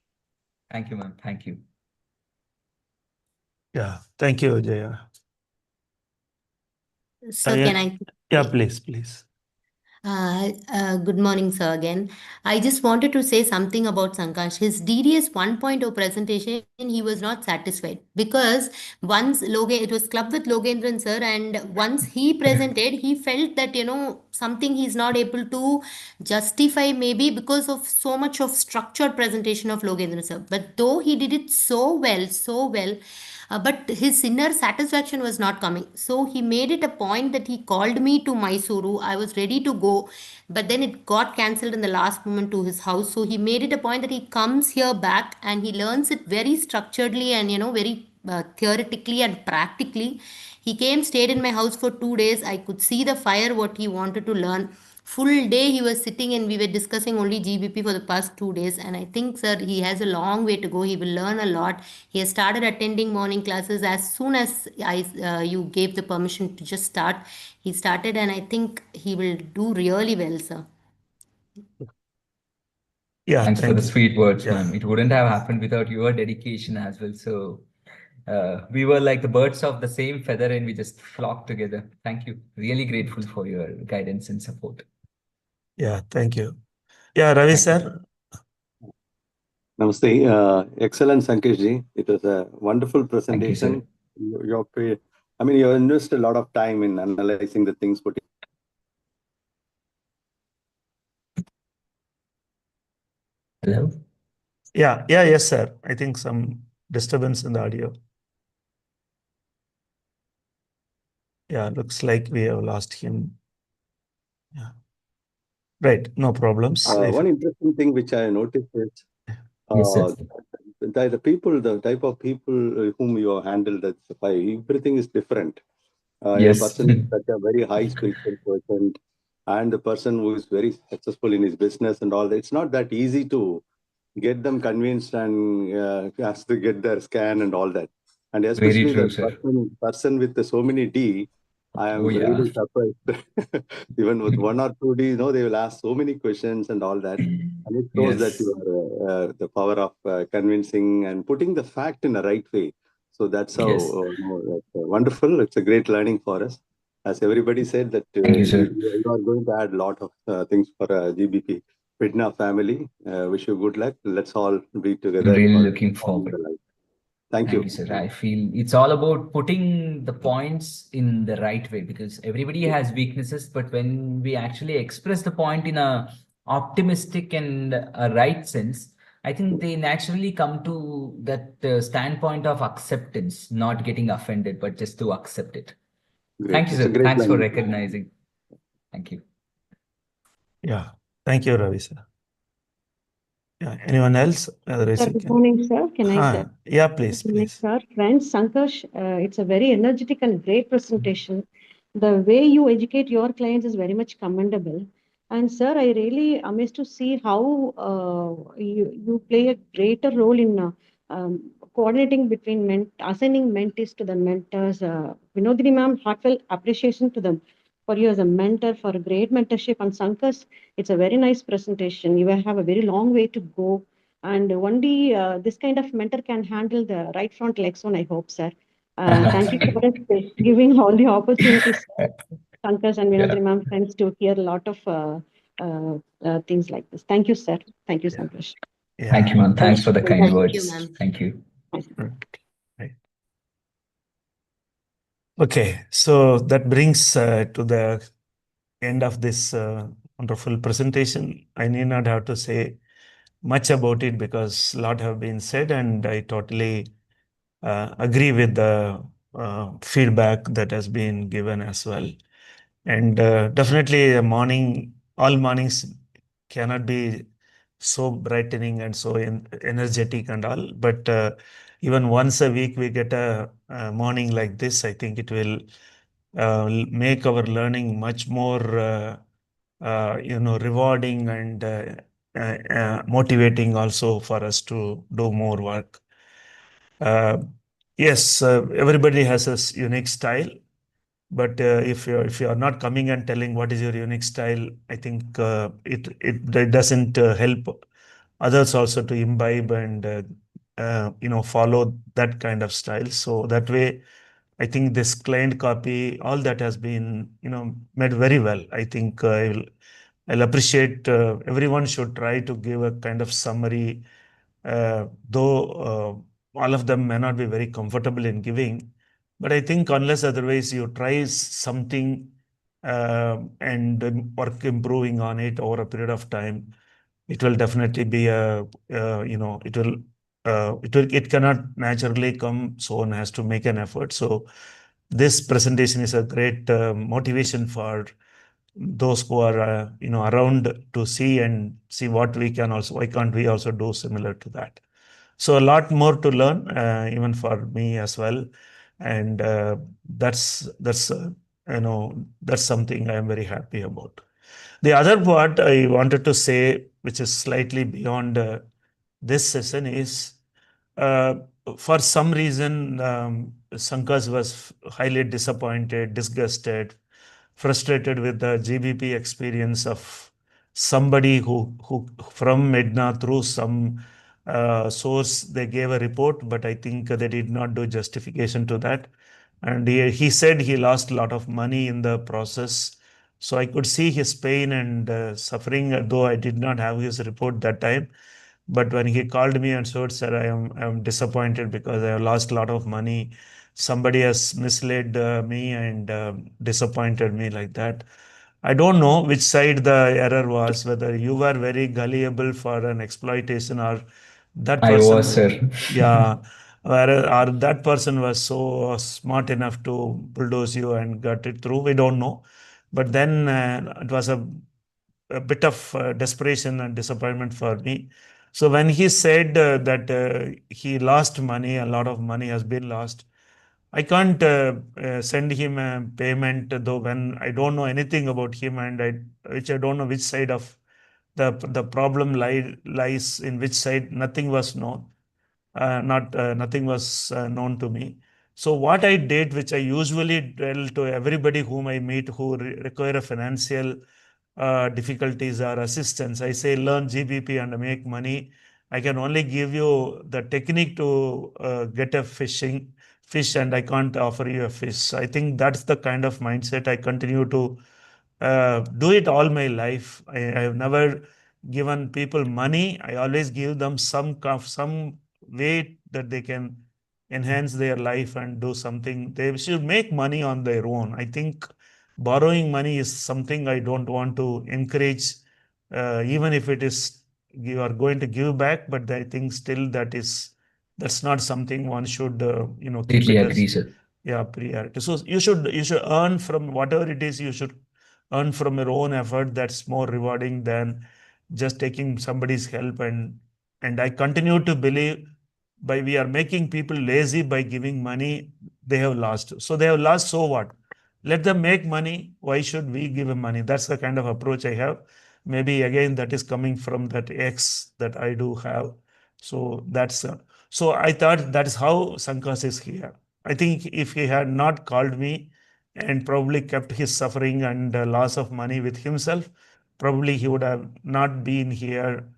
Thank you, ma'am. Thank you. Yeah, thank you, Jaya. Sir, Yeah, can I? yeah, please. Good morning, sir, again. I just wanted to say something about Sankash. His DDS 1.0 presentation, he was not satisfied because once it was club with Logendran, sir, and once he presented, he felt that, something he's not able to justify maybe because of so much of structured presentation of Logendran, sir. But though he did it so well, but his inner satisfaction was not coming. So he made it a point that he called me to Mysuru. I was ready to go, but then it got cancelled in the last moment to his house. So he made it a point that he comes here back and he learns it very structuredly and very theoretically and practically. He came, stayed in my house for 2 days. I could see the fire what he wanted to learn. Full day he was sitting and we were discussing only GBP for the past 2 days. And I think, sir, he has a long way to go. He will learn a lot. He has started attending morning classes as soon as you gave the permission to just start. He started, and I think he will do really well, sir. Yeah, Thanks for thank the you. sweet words, Yeah. ma'am. It wouldn't have happened without your dedication as well. So we were like the birds of the same feather and we just flocked together. Thank you. Really grateful for your guidance and support. Yeah, thank you. Yeah, Ravi Thank you. sir. Namaste. Excellent, Sankaash ji. It was a wonderful Thank you, sir. presentation. You invested a lot of time in analyzing the things, putting. Hello? Yes, sir. I think some disturbance in the audio. Yeah, looks like we have lost him. Yeah. Right, no problems. One interesting thing which I noticed is Yes, sir. the type of people whom you handle, that's why everything is different. A Yes. person is such a very high spiritual person, and the person who is very successful in his business and all that. It's not that easy to get them convinced and has to get their scan and all that. And Very especially true, the sir. person with the so many D, I Oh, am yeah. really surprised. Even with 1 or 2 D, they will ask so many questions and all that. And it shows that you Yes. are the power of convincing and putting the fact in the right way. So that's how Yes. that's, wonderful. It's a great learning for us. As everybody said, that Thank you, you, sir. you are going to add a lot of things for GBP. MiDNA family, wish you good luck. Let's all be I'm together really for looking all the forward. life. Thank Thank you. you, sir. I feel it's all about putting the points in the right way because everybody has weaknesses, but when we actually express the point in a optimistic and a right sense, I think they naturally come to that standpoint of acceptance, not getting offended, but just to accept it. Great. Thank you, It's a sir. great Thanks for learning. recognizing. Thank you. Yeah, thank you, Ravi sir. Yeah, anyone else? Otherwise, Sir, you good can. morning, sir. Can I, sir? Yeah, please, Good morning, please. sir. Friends, Sankash, it's a very energetic and great presentation. The way you educate your clients is very much commendable. And sir, I really amazed to see how you play a greater role in coordinating between assigning mentees to the mentors. Vinodini ma'am, heartfelt appreciation to them for you as a mentor, for a great mentorship. And Sankash, it's a very nice presentation. You have a very long way to go, and only this kind of mentor can handle the right front legs on, I hope, sir. Thank you for giving all the opportunities, Pankaj and Vinodri ma'am, friends, to hear a lot of things like this. Thank you, sir. Thank you, Sankash. Yeah. Thank you, ma'am. Thanks for the kind Thank you, words. ma'am. Thank you. Right. Okay, so that brings to the end of this wonderful presentation. I need not have to say much about it because a lot have been said, and I totally agree with the feedback that has been given as well. And definitely, all mornings cannot be so brightening and so energetic and all. But even once a week, we get a morning like this. I think it will make our learning much more, rewarding and motivating also for us to do more work. Yes, everybody has a unique style. But if you are not coming and telling what is your unique style, I think it doesn't help others also to imbibe and follow that kind of style. So that way, I think this client copy, all that has been made very well. I think I'll appreciate everyone should try to give a kind of summary, though all of them may not be very comfortable in giving. But I think unless otherwise you try something and work improving on it over a period of time, it will definitely be it cannot naturally come. So one has to make an effort. So this presentation is a great motivation for those who are around to see what we can also, why can't we also do similar to that. So a lot more to learn, even for me as well, and that's something I am very happy about. The other part I wanted to say, which is slightly beyond this session, is uh, for some reason Sankaash was highly disappointed, disgusted, frustrated with the GBP experience of somebody who from MiDNA through some source they gave a report, but I think they did not do justification to that. And he said he lost a lot of money in the process. So I could see his pain and suffering, though I did not have his report that time. But when he called me and said, I am disappointed because I have lost a lot of money. Somebody has misled me and disappointed me like that. I don't know which side the error was, whether you were very gullible for an exploitation or that I was, person, sir. yeah, or that person was so smart enough to bulldoze you and got it through. We don't know. But then it was a bit of desperation and disappointment for me. So when he said that he lost money, a lot of money has been lost, I can't send him a payment, though when I don't know anything about him and which I don't know which side of the problem lies in which side. Nothing was known. Not Nothing was known to me. So what I did, which I usually tell to everybody whom I meet who require a financial difficulties or assistance, I say learn GBP and make money. I can only give you the technique to get a fish, and I can't offer you a fish. I think that's the kind of mindset I continue to do it all my life. I have never given people money. I always give them some way that they can enhance their life and do something. They should make money on their own. I think borrowing money is something I don't want to encourage, even if it is you are going to give back. But I think still that's not something one should keep Completely it agree, as, sir. yeah, priority. So you should earn from whatever it is. You should earn from your own effort. That's more rewarding than just taking somebody's help. And I continue to believe, by we are making people lazy by giving money, they have lost. So they have lost, so what? Let them make money. Why should we give them money? That's the kind of approach I have. Maybe again that is coming from that X that I do have. So so I thought that is how Sankaash is here. I think if he had not called me and probably kept his suffering and loss of money with himself, probably he would have not been here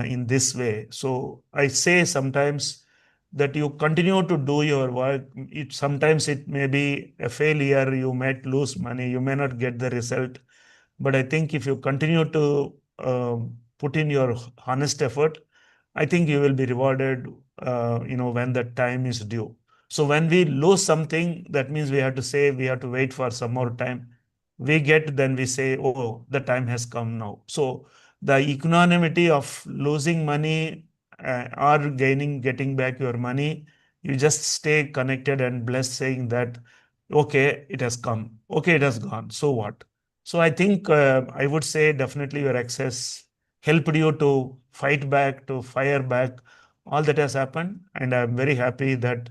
in this way. So I say sometimes that you continue to do your work. Sometimes it may be a failure. You might lose money. You may not get the result. But I think if you continue to put in your honest effort, I think you will be rewarded, when the time is due. So when we lose something, that means we have to say we have to wait for some more time. We get, then we say, oh, the time has come now. So the equanimity of losing money or getting back your money, you just stay connected and blessed, saying that, okay, it has come. Okay, it has gone. So what? So I think I would say definitely your access helped you to fight back, to fire back. All that has happened. And I'm very happy that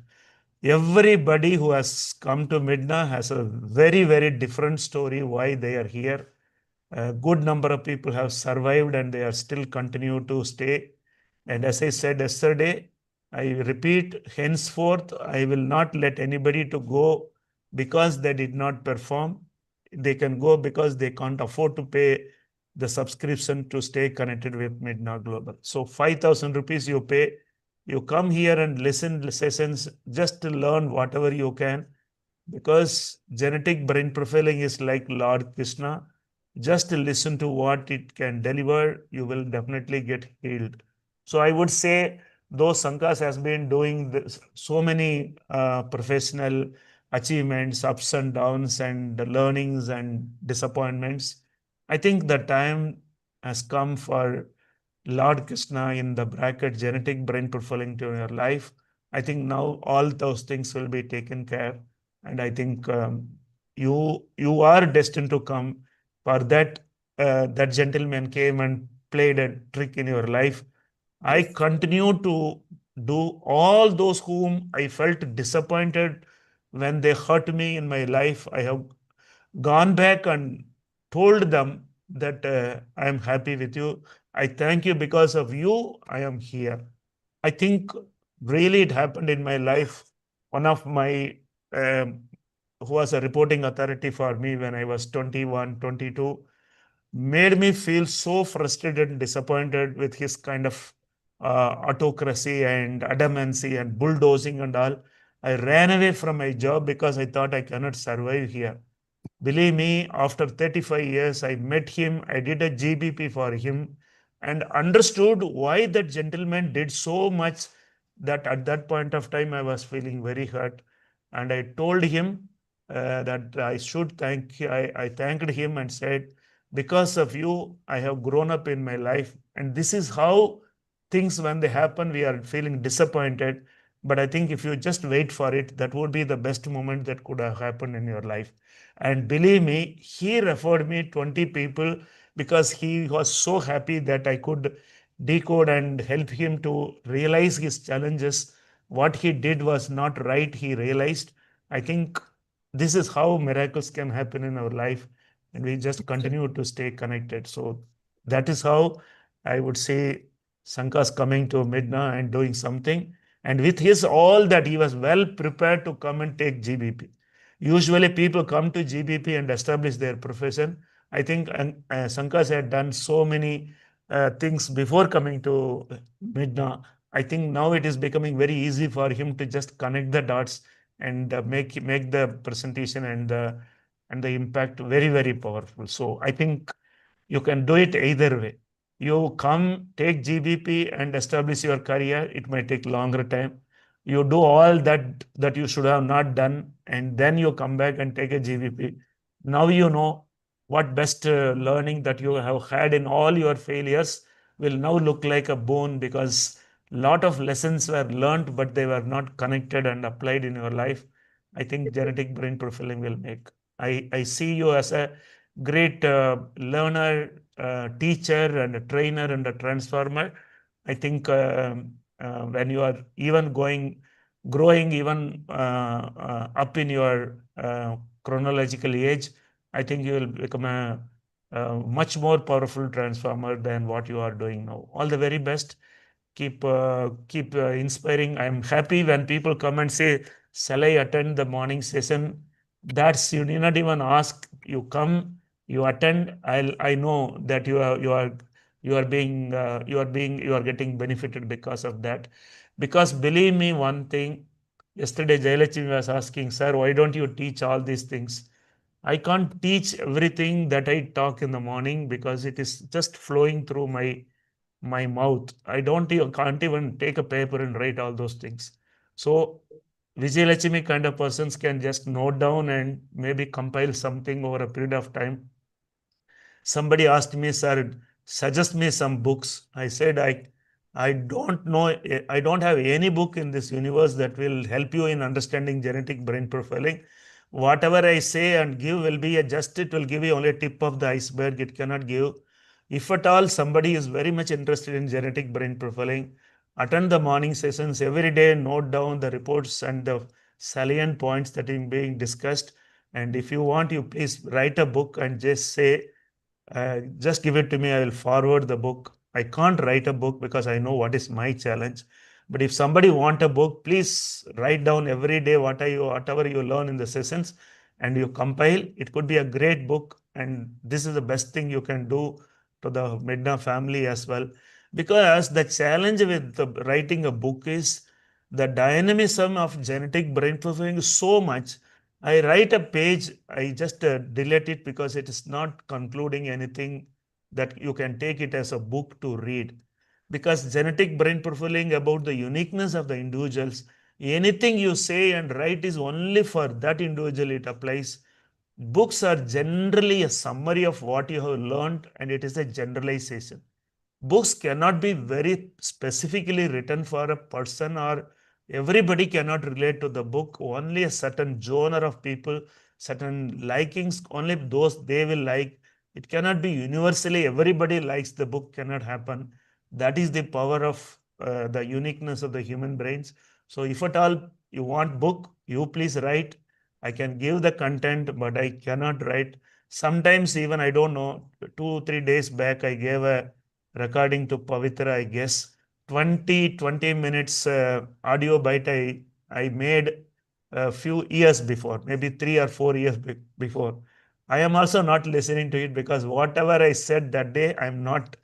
everybody who has come to MiDNA has a very, very different story why they are here. A good number of people have survived and they are still continue to stay. And as I said yesterday, I repeat, henceforth, I will not let anybody to go because they did not perform. They can go because they can't afford to pay the subscription to stay connected with MiDNA Global. So 5,000 rupees you pay, you come here and listen to sessions just to learn whatever you can, because genetic brain profiling is like Lord Krishna. Just to listen to what it can deliver, you will definitely get healed. So I would say, though Sankas has been doing this, so many professional achievements, ups and downs, and learnings and disappointments, I think the time has come for Lord Krishna in the bracket genetic brain profiling to your life. I think now all those things will be taken care, and I think you are destined to come for that. That gentleman came and played a trick in your life. I continue to do all those whom I felt disappointed when they hurt me in my life. I have gone back and told them that I am happy with you. I thank you. Because of you, I am here. I think really it happened in my life. One of my, who was a reporting authority for me when I was 21, 22, made me feel so frustrated and disappointed with his kind of autocracy and adamancy and bulldozing and all. I ran away from my job because I thought I cannot survive here. Believe me, after 35 years, I met him, I did a GBP for him, and understood why that gentleman did so much, that at that point of time I was feeling very hurt. And I told him that I should I thanked him and said, because of you, I have grown up in my life. And this is how things, when they happen, we are feeling disappointed. But I think if you just wait for it, that would be the best moment that could have happened in your life. And believe me, he referred me 20 people because he was so happy that I could decode and help him to realize his challenges. What he did was not right, he realized. I think this is how miracles can happen in our life, and we just continue to stay connected. So that is how I would say Sankas coming to MiDNA and doing something. And with his all that, he was well prepared to come and take GBP. Usually people come to GBP and establish their profession. I think Sankas had done so many things before coming to MiDNA. I think now it is becoming very easy for him to just connect the dots and make the presentation and the impact very, very powerful. So I think you can do it either way. You come, take GBP and establish your career. It might take longer time. You do all that you should have not done, and then you come back and take a GBP. Now you know what best learning that you have had in all your failures will now look like a boon, because lot of lessons were learned, but they were not connected and applied in your life. I think genetic brain profiling will make. I see you as a great learner, teacher, and a trainer and a transformer. I think when you are even growing even up in your chronological age, I think you will become a much more powerful transformer than what you are doing now. All the very best. Keep inspiring. I'm happy when people come and say, shall I attend the morning session? That's, you need not even ask. You come, you attend. I know that you are getting benefited because of that. Because believe me one thing, yesterday Jayalakshmi was asking, sir, why don't you teach all these things? I can't teach everything that I talk in the morning because it is just flowing through my mouth. Can't even take a paper and write all those things. So Vijayalakshmi kind of persons can just note down and maybe compile something over a period of time. Somebody asked me, sir, suggest me some books. I said, I don't know, I don't have any book in this universe that will help you in understanding genetic brain profiling. Whatever I say and give will be it will give you only a tip of the iceberg. It cannot give. If at all somebody is very much interested in genetic brain profiling, attend the morning sessions every day, note down the reports and the salient points that are being discussed. And if you want, you please write a book and just say, just give it to me. I will forward the book. I can't write a book because I know what is my challenge. But if somebody want a book, please write down every day whatever you learn in the sessions and you compile. It could be a great book, and this is the best thing you can do to the MiDNA family as well. Because the challenge with writing a book is the dynamism of genetic brain profiling is so much. I write a page, I just delete it because it is not concluding anything that you can take it as a book to read. Because genetic brain profiling about the uniqueness of the individuals, anything you say and write is only for that individual it applies. Books are generally a summary of what you have learned, and it is a generalization. Books cannot be very specifically written for a person, or everybody cannot relate to the book. Only a certain genre of people, certain likings, only those they will like. It cannot be universally everybody likes the book, cannot happen. That is the power of the uniqueness of the human brains. So if at all you want book, you please write. I can give the content, but I cannot write. Sometimes even I don't know, 2 3 days back I gave a recording to Pavitra, I guess. 20 minutes audio bite I made a few years before, maybe 3 or 4 years before. I am also not listening to it because whatever I said that day, I'm not,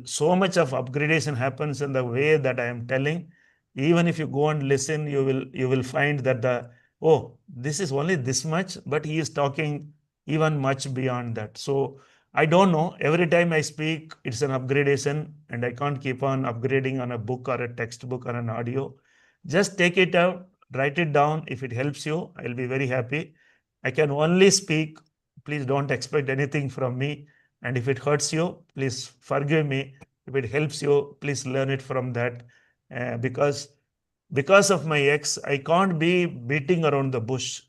so much of upgradation happens in the way that I am telling. Even if you go and listen, you will find that oh, this is only this much, but he is talking even much beyond that. So I don't know. Every time I speak, it's an upgradation, and I can't keep on upgrading on a book or a textbook or an audio. Just take it out, write it down. If it helps you, I'll be very happy. I can only speak. Please don't expect anything from me. And if it hurts you, please forgive me. If it helps you, please learn it from that. Because of my ex, I can't be beating around the bush.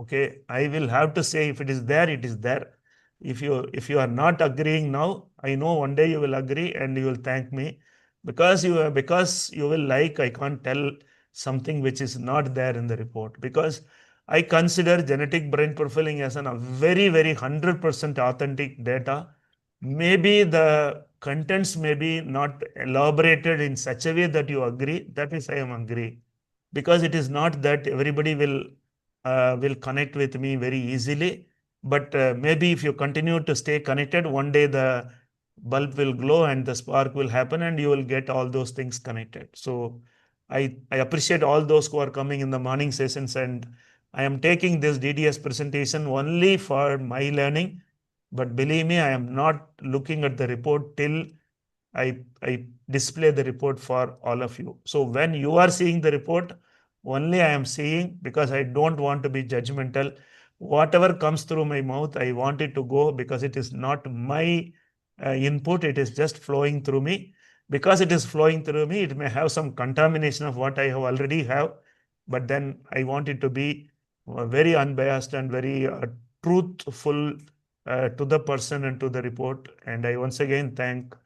Okay, I will have to say if it is there, it is there. If you are not agreeing now, I know one day you will agree and you will thank me because you will like. I can't tell something which is not there in the report because I consider genetic brain profiling as a very 100% authentic data. Maybe the contents may be not elaborated in such a way that you agree. That is, I am agree because it is not that everybody will connect with me very easily. But maybe if you continue to stay connected, one day the bulb will glow and the spark will happen and you will get all those things connected. So I appreciate all those who are coming in the morning sessions, and I am taking this DDS presentation only for my learning. But believe me, I am not looking at the report till I display the report for all of you. So when you are seeing the report, only I am seeing because I don't want to be judgmental. Whatever comes through my mouth, I want it to go because it is not my input. It is just flowing through me. Because it is flowing through me, it may have some contamination of what I have already have. But then I want it to be very unbiased and very truthful to the person and to the report. And I once again thank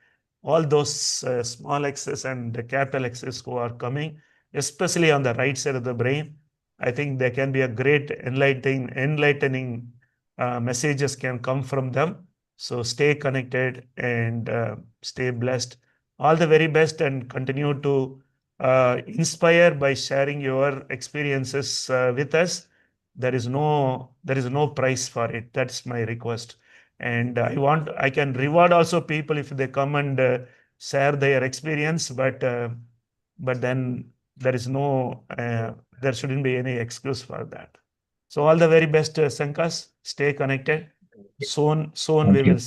all those small x's and the capital X's who are coming, especially on the right side of the brain. I think there can be a great enlightening messages can come from them. So stay connected and stay blessed. All the very best, and continue to inspire by sharing your experiences with us. There is no price for it. That's my request. And I can reward also people if they come and share their experience, but then there shouldn't be any excuse for that. So all the very best, Sankaash. Stay connected. Soon Thank you.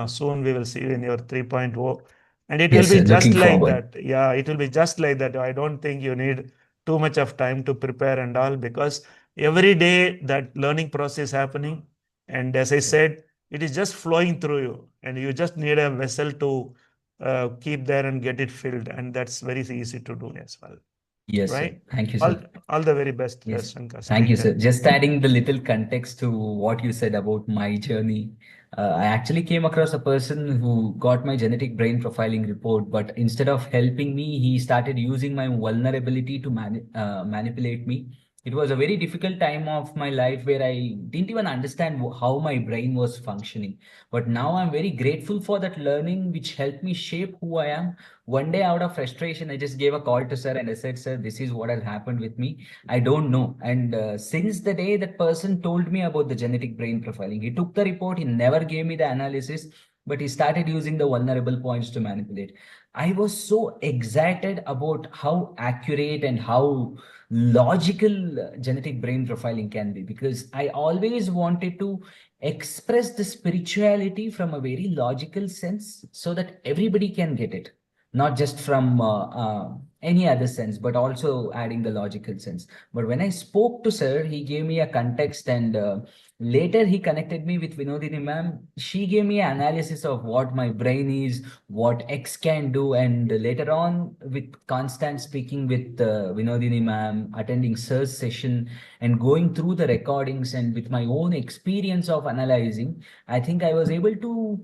soon we will see you in your 3.0, and it will Yes, be sir. just Looking like forward. that. Yeah, it will be just like that. I don't think you need too much of time to prepare and all, because every day that learning process happening, and as I said, it is just flowing through you, and you just need a vessel to keep there and get it filled, and that's very easy to do as well. Yes, sir. Right? Thank you, All, sir. all the very best, Yes. Sankaash. Thank Take you, care. sir. Just adding the little context to what you said about my journey. I actually came across a person who got my genetic brain profiling report, but instead of helping me, he started using my vulnerability to manipulate me. It was a very difficult time of my life where I didn't even understand how my brain was functioning. But now I'm very grateful for that learning, which helped me shape who I am. One day, out of frustration, I just gave a call to sir and I said, "Sir, this is what has happened with me. I don't know." And since the day that person told me about the genetic brain profiling, he took the report, he never gave me the analysis, but he started using the vulnerable points to manipulate. I was so excited about how accurate and how logical genetic brain profiling can be, because I always wanted to express the spirituality from a very logical sense so that everybody can get it, not just from any other sense, but also adding the logical sense. But when I spoke to sir, he gave me a context, and later he connected me with Vinodini ma'am. She gave me an analysis of what my brain is, what X can do, and later on, with constant speaking with Vinodini ma'am, attending sir's session, and going through the recordings, and with my own experience of analyzing, I think I was able to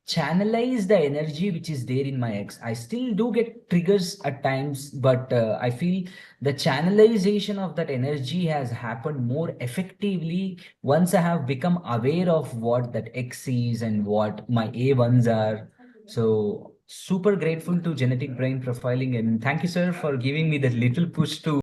channelize the energy which is there in my X. I still do get triggers at times, but I feel the channelization of that energy has happened more effectively once I have become aware of what that X is and what my A1s are. So super grateful to genetic brain profiling, and thank you, sir, for giving me that little push to